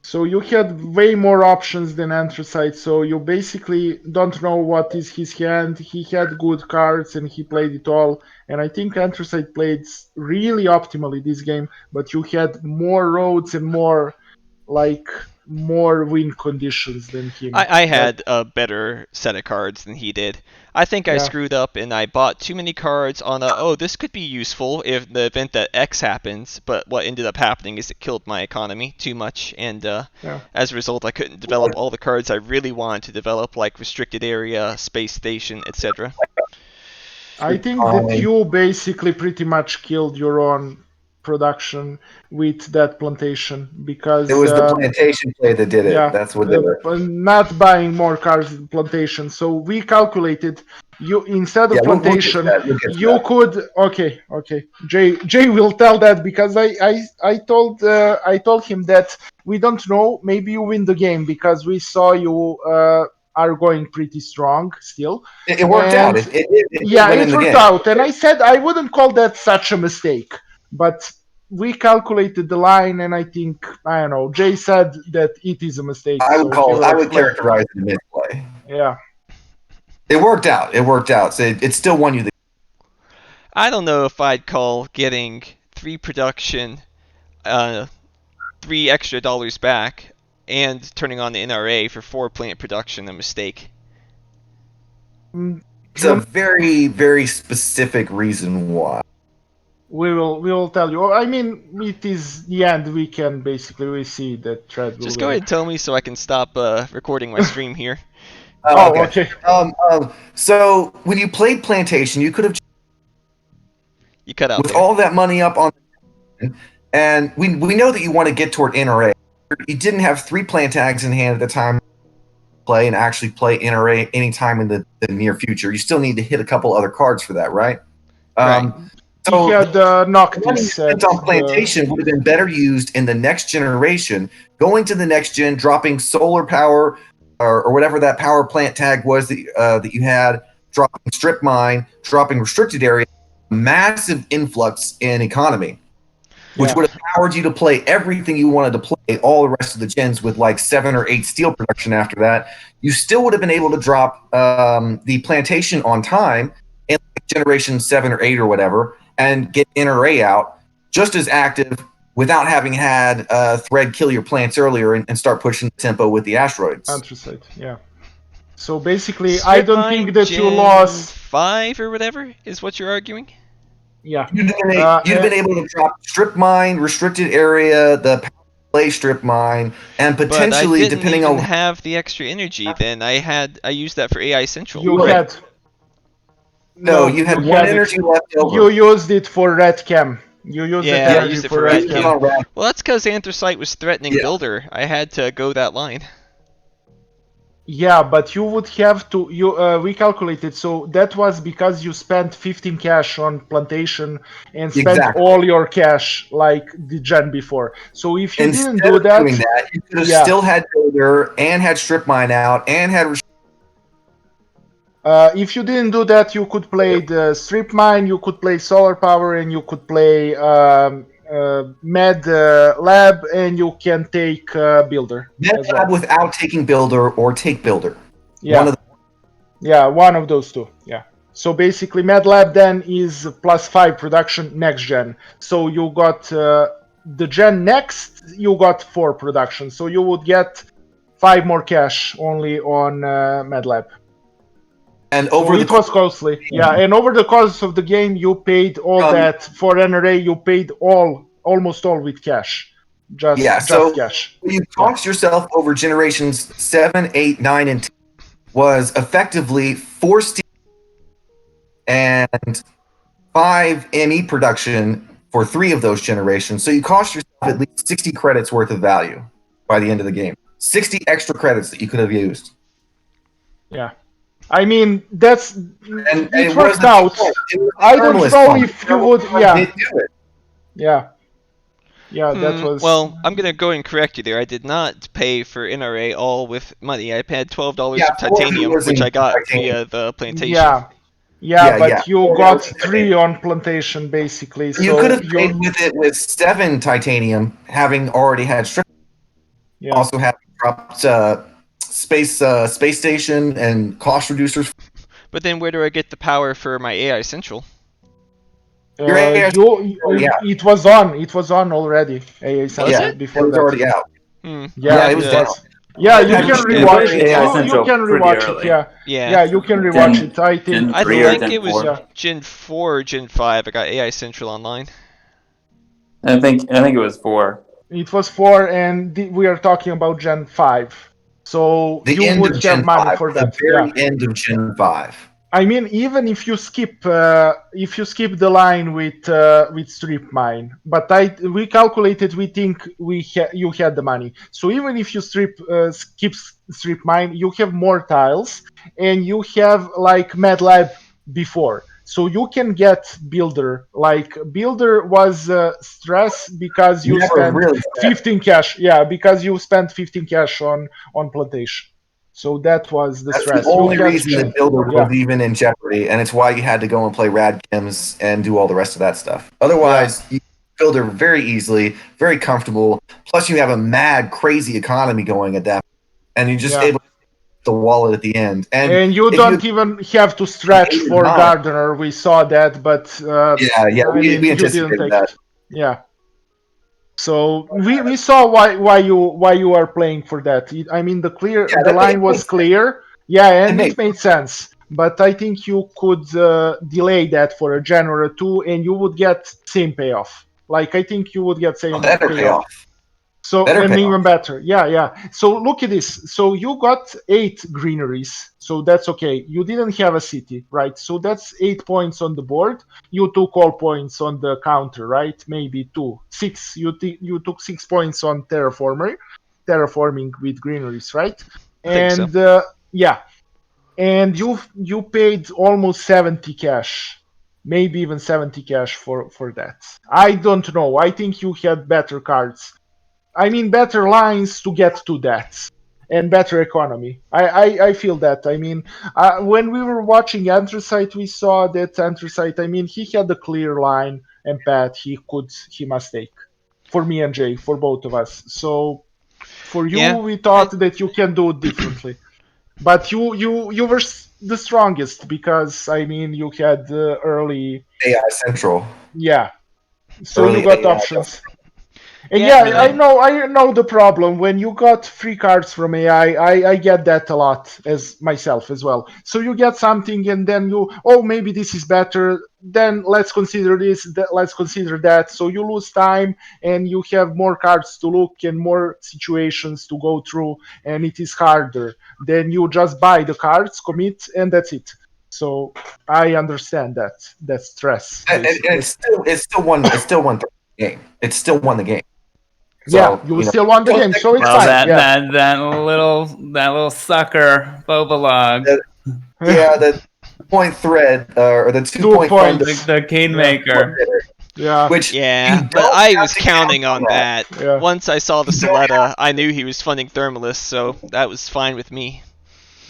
Speaker 2: So you had way more options than Anthracite, so you basically don't know what is his hand. He had good cards and he played it all. And I think Anthracite played really optimally this game, but you had more roads and more win conditions than him.
Speaker 1: I had a better set of cards than he did. I think I screwed up and I bought too many cards on this could be useful if the event that X happens, but what ended up happening is it killed my economy too much, and as a result I couldn't develop all the cards I really wanted to develop, like Restricted Area, Space Station, etc.
Speaker 2: I think that you basically pretty much killed your own production with that plantation because
Speaker 3: it was the plantation play that did it.
Speaker 2: yeah,
Speaker 3: That's what did it.
Speaker 2: not buying more cars in plantation. So we calculated you instead of plantation, you could okay. Jay will tell that because I told him that we don't know. Maybe you win the game because we saw you are going pretty strong still.
Speaker 3: It worked out.
Speaker 2: It worked out, and I said I wouldn't call that such a mistake, but we calculated the line, and I think I don't know. Jay said that it is a mistake.
Speaker 3: I would characterize it as a misplay.
Speaker 2: Yeah,
Speaker 3: it worked out. So it still won you the.
Speaker 1: I don't know if I'd call getting 3 production, $3 extra back, and turning on the NRA for 4 plant production a mistake.
Speaker 3: It's a very, very specific reason why.
Speaker 2: We will tell you. I mean, it is the end. We can basically we see that thread.
Speaker 1: Just go ahead and tell me so I can stop recording my stream here.
Speaker 2: Okay.
Speaker 3: So when you played Plantation, you could have.
Speaker 1: You cut out
Speaker 3: with
Speaker 1: there.
Speaker 3: all that money up on, and we know that you want to get toward NRA. You didn't have 3 plant tags in hand at the time. Play and actually play NRA anytime in the near future. You still need to hit a couple other cards for that, right?
Speaker 1: Right.
Speaker 2: So the
Speaker 3: Noctis on plantation would have been better used in the next generation, going to the next gen, dropping solar power or whatever that power plant tag was that you had, dropping strip mine, dropping restricted area, massive influx in economy, which would have powered you to play everything you wanted to play, all the rest of the gens with like 7 or 8 steel production after that. You still would have been able to drop the plantation on time in generation 7 or 8 or whatever, and get NRA out just as active without having had Thread kill your plants earlier and start pushing the tempo with the asteroids.
Speaker 2: Anthracite, yeah. So basically, I don't think that you lost
Speaker 1: 5 or whatever is what you're arguing.
Speaker 2: Yeah,
Speaker 3: you'd been able to drop strip mine, restricted area, the play strip mine, and potentially
Speaker 1: but I didn't
Speaker 3: depending
Speaker 1: even
Speaker 3: on
Speaker 1: have the extra energy. Then I used that for AI Central.
Speaker 2: You had.
Speaker 3: No, you had 1 energy left over.
Speaker 2: You used it for Red Chem. You used
Speaker 1: I used it for Red Chem. Well, that's because Anthracite was threatening Builder. I had to go that line.
Speaker 2: Yeah, but you would have to. We calculated, so that was because you spent 15 cash on plantation and spent all your cash like the gen before. So if you didn't do that,
Speaker 3: you could have still had Builder and had strip mine out and had.
Speaker 2: If you didn't do that, you could play the strip mine, you could play solar power, and you could play med lab, and you can take builder.
Speaker 3: Med lab without taking builder or take builder.
Speaker 2: Yeah. One of those two. Yeah. So basically, med lab then is +5 production next gen. So you got the gen next, you got 4 production. So you would get 5 more cash only on med lab.
Speaker 3: And
Speaker 2: it was costly, and over the course of the game, you paid all that for NRA. You paid almost all with cash, just cash.
Speaker 3: You cost yourself over generations 7, 8, 9, and 10 was effectively 4 steel and 5 ME production for 3 of those generations. So you cost yourself at least 60 credits worth of value by the end of the game. 60 extra credits that you could have used.
Speaker 2: Yeah. I mean, that's
Speaker 3: it
Speaker 2: worked out. I don't know if you would. Yeah, that was.
Speaker 1: Well, I'm gonna go and correct you there. I did not pay for NRA all with money. I paid $12 for titanium, which I got via the plantation.
Speaker 2: But you got 3 on plantation basically. So
Speaker 3: you could have paid with it with 7 titanium, having already had strip. Also have dropped. Space station and cost reducers.
Speaker 1: But then where do I get the power for my AI Central?
Speaker 2: It was on already. AI Central before
Speaker 3: it was already out.
Speaker 2: It was down. Yeah, you can rewatch it. You can rewatch it. Yeah, you can rewatch it. I think
Speaker 1: it was Gen 4 or Gen 5. I got AI Central online.
Speaker 4: I think it was 4.
Speaker 2: It was 4, and we are talking about Gen 5. So
Speaker 3: the
Speaker 2: you would have money for that.
Speaker 3: The very end of Gen 5.
Speaker 2: I mean, even if you skip the line with strip mine, but we calculated, we think you had the money. So even if you skip strip mine, you have more tiles, and you have like Mad Lab before, so you can get builder. Like builder was stress because you
Speaker 3: never
Speaker 2: spent
Speaker 3: really said.
Speaker 2: 15 cash. Yeah, because you spent 15 cash on plantation. So that was the
Speaker 3: That's
Speaker 2: stress.
Speaker 3: the only
Speaker 2: You had
Speaker 3: reason
Speaker 2: to,
Speaker 3: the builder
Speaker 2: yeah,
Speaker 3: was even in jeopardy, and it's why you had to go and play rad games and do all the rest of that stuff.
Speaker 2: yeah,
Speaker 3: Otherwise, you builder very easily, very comfortable. Plus, you have a mad, crazy economy going at that, and you're just
Speaker 2: yeah.
Speaker 3: able to hit the wallet at the end. And
Speaker 2: And you
Speaker 3: if you
Speaker 2: don't even have to
Speaker 3: had
Speaker 2: stretch
Speaker 3: 8 or
Speaker 2: for
Speaker 3: 9,
Speaker 2: gardener. We saw that, but
Speaker 3: yeah,
Speaker 2: I mean,
Speaker 3: we
Speaker 2: you didn't
Speaker 3: anticipated
Speaker 2: take
Speaker 3: that.
Speaker 2: it. Yeah. So we saw why you are playing for that. I mean,
Speaker 3: Yeah,
Speaker 2: the line
Speaker 3: made
Speaker 2: was
Speaker 3: sense.
Speaker 2: clear. Yeah,
Speaker 3: It
Speaker 2: and
Speaker 3: made
Speaker 2: it made sense. But I think you could delay that for a January 2, and you would get same payoff. Like I think you would get
Speaker 3: a
Speaker 2: same
Speaker 3: better
Speaker 2: payoff.
Speaker 3: payoff.
Speaker 2: So
Speaker 3: Better
Speaker 2: and
Speaker 3: payoff.
Speaker 2: even better, yeah, yeah. So look at this. So you got 8 greeneries, so that's okay. You didn't have a city, right? So that's 8 points on the board. You took all points on the counter, right? Maybe two, six. You took 6 points on terraforming with greeneries, right?
Speaker 1: I think so.
Speaker 2: And yeah, and you paid almost 70 cash, maybe even 70 cash for that. I don't know. I think you had better cards. I mean, better lines to get to that, and better economy. I feel that. I mean, when we were watching Anthracite, we saw that Anthracite. I mean, he had a clear line and path he must take for me and Jay, for both of us. So for you,
Speaker 1: Yeah,
Speaker 2: we
Speaker 1: I,
Speaker 2: thought that you can do it differently, but you were the strongest because I mean you had early,
Speaker 3: AI Central,
Speaker 2: yeah. So you
Speaker 3: early
Speaker 2: got
Speaker 3: AI.
Speaker 2: options. And
Speaker 1: yeah,
Speaker 2: yeah,
Speaker 1: and
Speaker 2: I know the problem. When you got free cards from AI, I get that a lot as myself as well. So you get something and then oh, maybe this is better. Then let's consider this, let's consider that. So you lose time and you have more cards to look and more situations to go through, and it is harder. Then you just buy the cards, commit, and that's it. So I understand that stress
Speaker 3: And
Speaker 2: basically.
Speaker 3: it's still won the game. It still won the game.
Speaker 2: Yeah,
Speaker 3: So
Speaker 2: you still won the
Speaker 3: don't
Speaker 2: game,
Speaker 3: think
Speaker 2: so it's
Speaker 4: Well,
Speaker 2: fine. Yeah.
Speaker 4: that little sucker Bobalog,
Speaker 3: that- yeah, the point thread or the 2 point fund,
Speaker 2: points.
Speaker 4: the
Speaker 2: Yeah,
Speaker 4: Kingmaker.
Speaker 2: yeah,
Speaker 3: which you
Speaker 1: yeah, but
Speaker 3: don't
Speaker 1: I
Speaker 3: have
Speaker 1: was
Speaker 3: to count
Speaker 1: counting on
Speaker 3: that.
Speaker 1: that.
Speaker 2: yeah,
Speaker 1: Once I saw the
Speaker 3: You don't have
Speaker 1: Soletta, I knew he was funding Thermalist, so that was fine with me.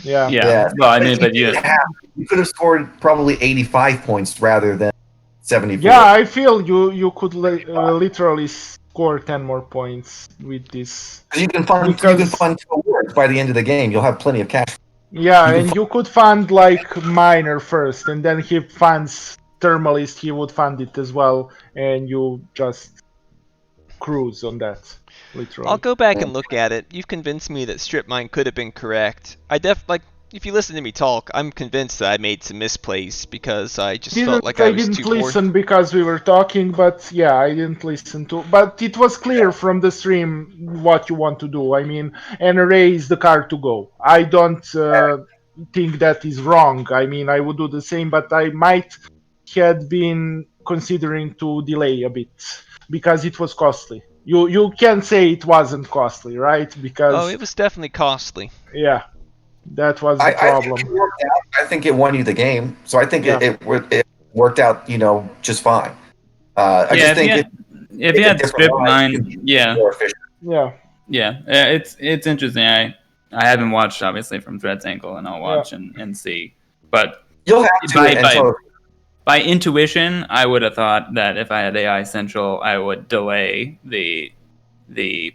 Speaker 2: yeah,
Speaker 4: Yeah.
Speaker 3: Yeah,
Speaker 4: Well, I
Speaker 3: but
Speaker 4: mean,
Speaker 3: you
Speaker 4: but you.
Speaker 3: didn't have. You could have scored probably 85 points rather than
Speaker 2: yeah.
Speaker 3: 74.
Speaker 2: I feel you could literally score 10 more points with this
Speaker 3: Because you can
Speaker 2: because
Speaker 3: fund 2 awards by the end of the game. You'll have plenty of cash.
Speaker 2: yeah,
Speaker 3: You can
Speaker 2: and
Speaker 3: fund,
Speaker 2: you could fund like miner first, and then he funds thermalist. He would fund it as well, and you just cruise on that,
Speaker 1: I'll
Speaker 2: literally.
Speaker 1: go back and look at it. You've convinced me that strip mine could have been correct. Like if you listen to me talk, I'm convinced that I made some misplays because I just felt like I
Speaker 2: I
Speaker 1: was too
Speaker 2: didn't
Speaker 1: poor.
Speaker 2: listen because we were talking, but yeah, I didn't listen to. But it was clear from the stream what you want to do. I mean, NRA is the car to go. I don't think that is wrong. I mean, I would do the same, but I might had been considering to delay a bit because it was costly. You can say it wasn't costly, right?
Speaker 1: Oh,
Speaker 2: Because
Speaker 1: it was definitely costly.
Speaker 2: yeah, that was the
Speaker 3: I think it
Speaker 2: problem.
Speaker 3: worked out. I think it won you the game. So I think
Speaker 2: Yeah,
Speaker 3: it worked out, just fine. I
Speaker 4: Yeah.
Speaker 3: just think if
Speaker 4: If
Speaker 3: you
Speaker 4: you
Speaker 3: take a
Speaker 4: had
Speaker 3: different
Speaker 4: strip
Speaker 3: line, you can
Speaker 4: mine,
Speaker 3: be
Speaker 4: yeah,
Speaker 3: more efficient.
Speaker 2: yeah,
Speaker 4: yeah. It's interesting. I haven't watched obviously from Thread's ankle, and I'll
Speaker 2: yeah,
Speaker 4: watch and see. But
Speaker 3: You'll have to
Speaker 4: by by
Speaker 3: until
Speaker 4: by intuition, I would have thought that if I had AI Central, I would delay the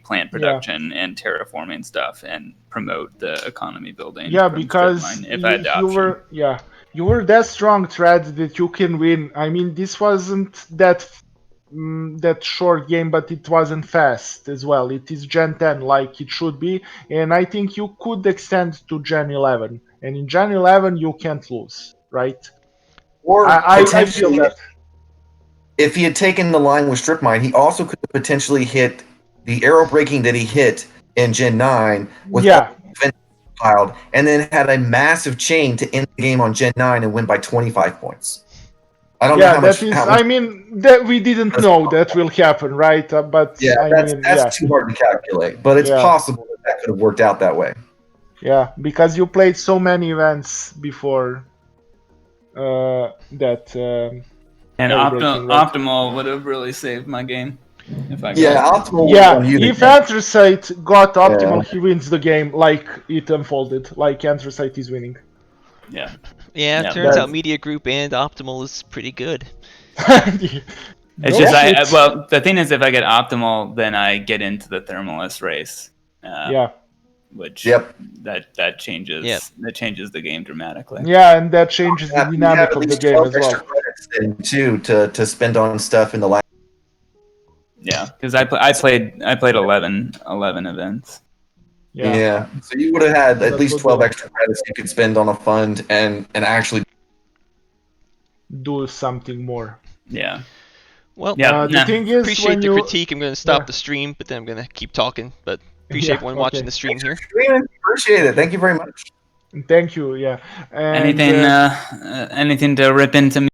Speaker 4: plant
Speaker 2: yeah.
Speaker 4: production and terraforming stuff and promote the economy building
Speaker 2: Yeah,
Speaker 4: from strip
Speaker 2: because
Speaker 4: mine if I had the
Speaker 2: you
Speaker 4: option.
Speaker 2: were, yeah, you were that strong thread that you can win. I mean, this wasn't that short game, but it wasn't fast as well. It is Gen 10 like it should be, and I think you could extend to Gen 11. And in Gen 11, you can't lose, right?
Speaker 3: or
Speaker 2: I feel
Speaker 3: potentially
Speaker 2: that.
Speaker 3: if he had taken the line with strip mine, he also could have potentially hit the arrow breaking that he hit in Gen 9 with all
Speaker 2: Yeah,
Speaker 3: the stockpiled, and then had a massive chain to end the game on Gen 9 and win by 25 points. I don't know
Speaker 2: Yeah,
Speaker 3: how
Speaker 2: that
Speaker 3: much.
Speaker 2: is.
Speaker 3: How much
Speaker 2: I mean, that we didn't know that will happen, right? But
Speaker 3: yeah,
Speaker 2: I mean,
Speaker 3: that's too hard to calculate, but it's
Speaker 2: Yeah.
Speaker 3: possible that could have worked out that way.
Speaker 2: yeah, because you played so many events before that.
Speaker 4: And
Speaker 2: Breaking, right?
Speaker 4: optimal would have really saved my game if I got
Speaker 3: Yeah,
Speaker 4: it.
Speaker 3: optimal was
Speaker 2: Yeah,
Speaker 3: on you.
Speaker 2: if Anthracite got optimal, he wins the game like it unfolded. Like Anthracite is winning.
Speaker 4: Yeah.
Speaker 1: Yeah, it
Speaker 4: Yeah,
Speaker 1: turns
Speaker 2: that's-
Speaker 1: out Media Group and Optimal is pretty good.
Speaker 4: It's
Speaker 2: No
Speaker 4: just
Speaker 2: shit.
Speaker 4: well, the thing is, if I get optimal, then I get into the Thermalist race.
Speaker 2: Yeah,
Speaker 4: Which
Speaker 3: Yep.
Speaker 4: that changes
Speaker 1: Yep.
Speaker 4: that changes the game dramatically.
Speaker 2: yeah, and that changes the
Speaker 3: You have
Speaker 2: dynamic
Speaker 3: at
Speaker 2: of the
Speaker 3: least
Speaker 2: game
Speaker 3: 12
Speaker 2: as
Speaker 3: extra
Speaker 2: well.
Speaker 3: credits then too to spend on stuff in the last.
Speaker 4: Yeah, because I played 11 events.
Speaker 2: Yeah,
Speaker 3: So you would have had
Speaker 2: So
Speaker 3: at
Speaker 2: that
Speaker 3: least
Speaker 2: was
Speaker 3: 12
Speaker 2: good.
Speaker 3: extra credits you could spend on a fund and actually.
Speaker 2: Do something more.
Speaker 4: Yeah.
Speaker 1: Well,
Speaker 4: Yeah.
Speaker 2: The thing is,
Speaker 1: appreciate
Speaker 2: when
Speaker 1: the
Speaker 2: you
Speaker 1: critique. I'm going to stop
Speaker 2: Yeah.
Speaker 1: the stream, but then I'm going to keep talking. But appreciate everyone watching the stream here.
Speaker 3: Appreciate it. Thank you very much.
Speaker 2: Thank you. Yeah, and
Speaker 4: Anything to rip into me?